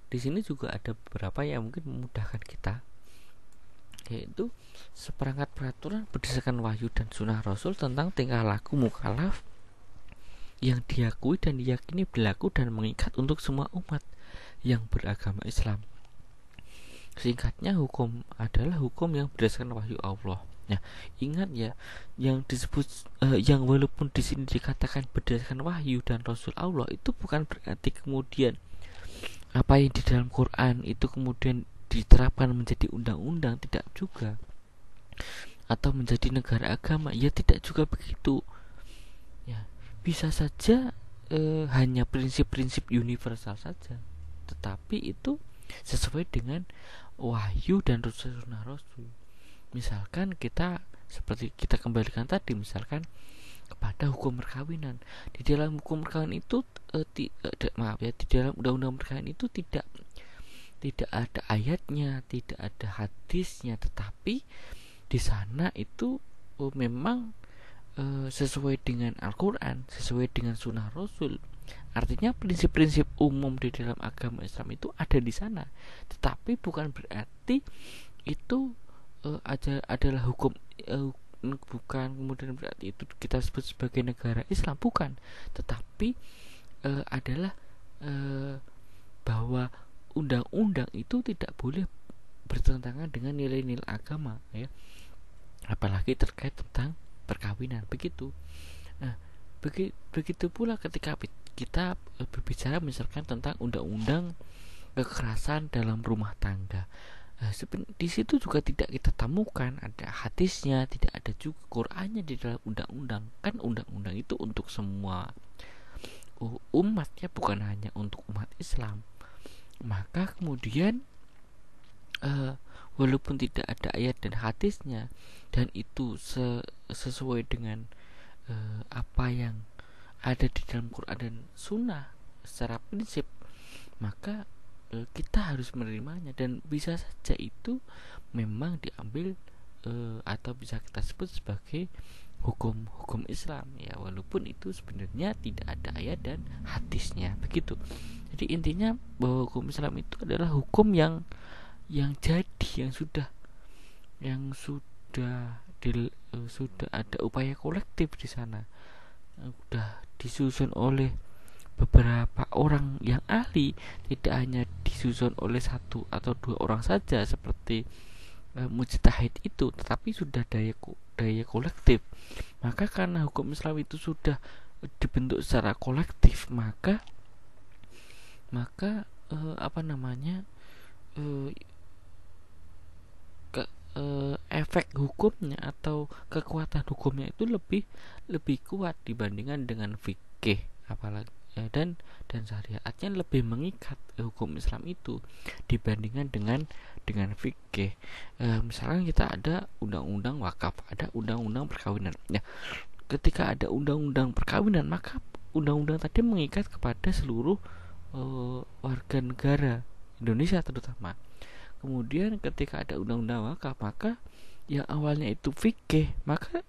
Di sini juga ada beberapa yang mungkin memudahkan kita, yaitu seperangkat peraturan berdasarkan wahyu dan sunnah Rasul tentang tingkah laku mukallaf yang diakui dan diyakini berlaku dan mengikat untuk semua umat yang beragama Islam. Singkatnya, hukum adalah hukum yang berdasarkan wahyu Allah. Nah, ingat ya, yang disebut yang walaupun di sini dikatakan berdasarkan wahyu dan Rasul Allah, itu bukan berarti kemudian apa yang di dalam Quran itu kemudian diterapkan menjadi undang-undang, tidak juga, atau menjadi negara agama, ya tidak juga begitu. Ya, bisa saja hanya prinsip-prinsip universal saja, tetapi itu sesuai dengan wahyu dan sunnah Rasul. Misalkan kita seperti kita kembalikan tadi, misalkan kepada hukum perkawinan. Di dalam hukum perkawinan itu maaf ya, di dalam undang-undang perkawinan itu tidak ada ayatnya, tidak ada hadisnya, tetapi di sana itu memang sesuai dengan Al-Quran, sesuai dengan Sunnah Rasul. Artinya prinsip-prinsip umum di dalam agama Islam itu ada di sana, tetapi bukan berarti itu adalah hukum, bukan kemudian berarti itu kita sebut sebagai negara Islam, bukan, tetapi adalah bahwa undang-undang itu tidak boleh bertentangan dengan nilai-nilai agama, ya, apalagi terkait tentang perkawinan, begitu. Nah, begitu pula ketika kita berbicara misalkan tentang undang-undang kekerasan dalam rumah tangga. Di situ juga tidak kita temukan ada hadisnya, tidak ada juga Qur'annya di dalam undang-undang. Kan undang-undang itu untuk semua umat, ya, bukan hanya untuk umat Islam. Maka kemudian walaupun tidak ada ayat dan hadisnya, dan itu sesuai dengan apa yang ada di dalam Quran dan Sunnah secara prinsip, maka kita harus menerimanya, dan bisa saja itu memang diambil atau bisa kita sebut sebagai hukum Islam, ya, walaupun itu sebenarnya tidak ada ayat dan hadisnya, begitu. Jadi intinya bahwa hukum Islam itu adalah hukum yang jadi, sudah ada upaya kolektif di sana, sudah disusun oleh beberapa orang yang ahli, tidak hanya disusun oleh satu atau dua orang saja seperti mujtahid itu, tetapi sudah daya kolektif. Maka karena hukum Islam itu sudah dibentuk secara kolektif, maka efek hukumnya atau kekuatan hukumnya itu lebih kuat dibandingkan dengan fikih, apalagi dan syariatnya lebih mengikat hukum Islam itu dibandingkan dengan fikih. Misalkan kita ada undang-undang wakaf, ada undang-undang perkawinan. Ya, ketika ada undang-undang perkawinan, maka undang-undang tadi mengikat kepada seluruh warga negara Indonesia terutama. Kemudian ketika ada undang-undang wakaf, maka yang awalnya itu fikih, maka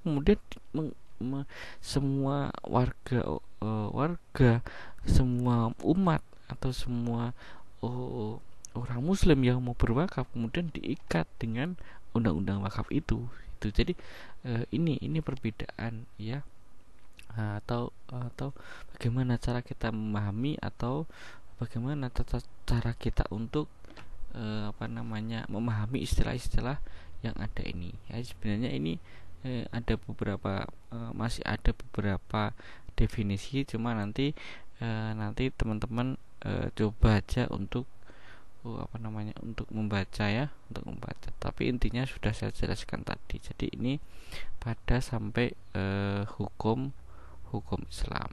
kemudian semua warga, semua umat atau semua orang Muslim yang mau berwakaf kemudian diikat dengan undang-undang wakaf itu. Jadi ini perbedaan, ya, atau bagaimana cara kita memahami atau bagaimana cara kita untuk memahami istilah-istilah yang ada ini, ya. Sebenarnya ini masih ada beberapa definisi, cuma nanti teman-teman coba aja untuk untuk membaca, ya, tapi intinya sudah saya jelaskan tadi. Jadi ini pada sampai hukum Islam.